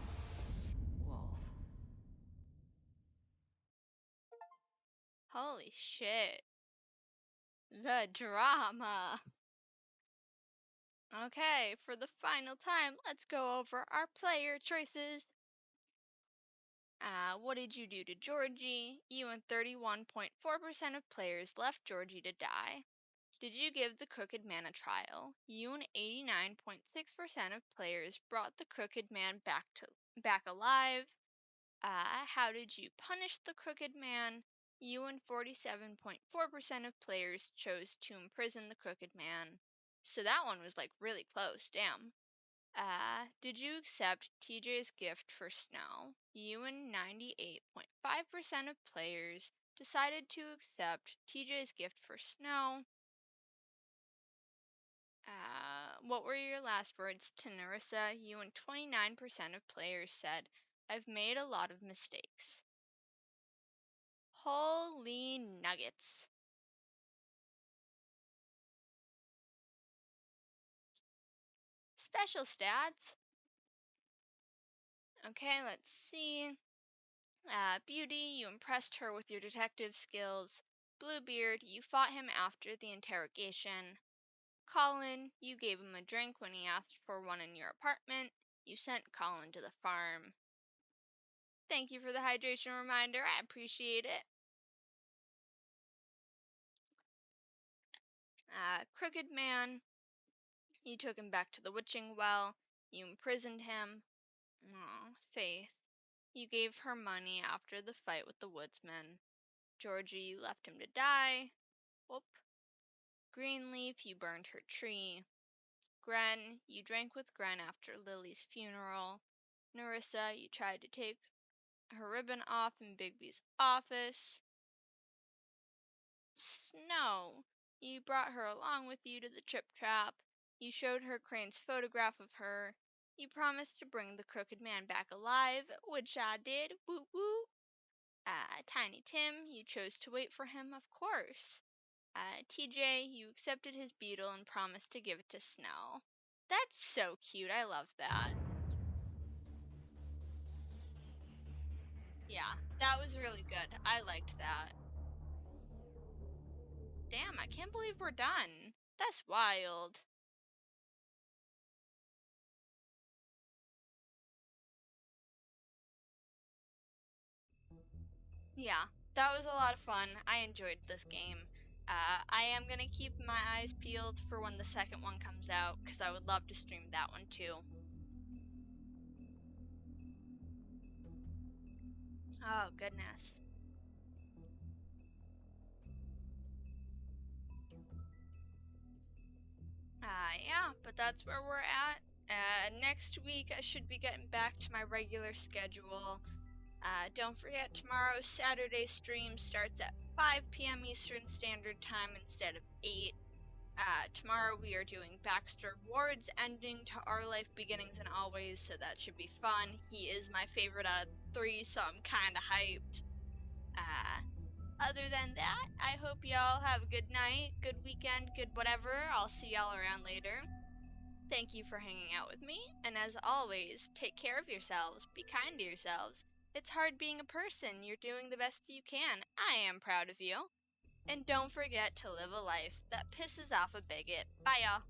Wolf. Holy shit. The drama. Okay, for the final time, let's go over our player choices. What did you do to Georgie? You and 31.4% of players left Georgie to die. Did you give the Crooked Man a trial? You and 89.6% of players brought the Crooked Man back alive. How did you punish the Crooked Man? You and 47.4% of players chose to imprison the Crooked Man. So that one was like really close, damn. Did you accept TJ's gift for Snow? You and 98.5% of players decided to accept TJ's gift for Snow. What were your last words to Nerissa? You and 29% of players said, I've made a lot of mistakes. Holy nuggets. Special stats. Okay, let's see. Beauty, you impressed her with your detective skills. Bluebeard, you fought him after the interrogation. Colin, you gave him a drink when he asked for one in your apartment. You sent Colin to the farm. Thank you for the hydration reminder. I appreciate it. Crooked Man, You took him back to the witching well. You imprisoned him. Aw, Faith. You gave her money after the fight with the woodsman. Georgie, you left him to die. Whoop. Greenleaf, you burned her tree. Gren, you drank with Gren after Lily's funeral. Nerissa, you tried to take her ribbon off in Bigby's office. Snow, you brought her along with you to the Trip Trap. You showed her Crane's photograph of her. You promised to bring the Crooked Man back alive, which I did. Woo woo. Tiny Tim, you chose to wait for him, of course. TJ, you accepted his beetle and promised to give it to Snow. That's so cute. I love that. Yeah, that was really good. I liked that. Damn, I can't believe we're done. That's wild. Yeah, that was a lot of fun. I enjoyed this game. I am going to keep my eyes peeled for when the second one comes out, because I would love to stream that one too. Oh, goodness. Yeah, but that's where we're at. Next week, I should be getting back to my regular schedule. Don't forget, tomorrow's Saturday stream starts at 5 p.m. Eastern Standard Time instead of 8. Tomorrow we are doing Baxter Ward's ending to Our Life Beginnings and Always, so that should be fun. He is my favorite out of 3, so I'm kinda hyped. Other than that, I hope y'all have a good night, good weekend, good whatever. I'll see y'all around later. Thank you for hanging out with me, and as always, take care of yourselves, be kind to yourselves. It's hard being a person, you're doing the best you can. I am proud of you. And don't forget to live a life that pisses off a bigot. Bye, y'all.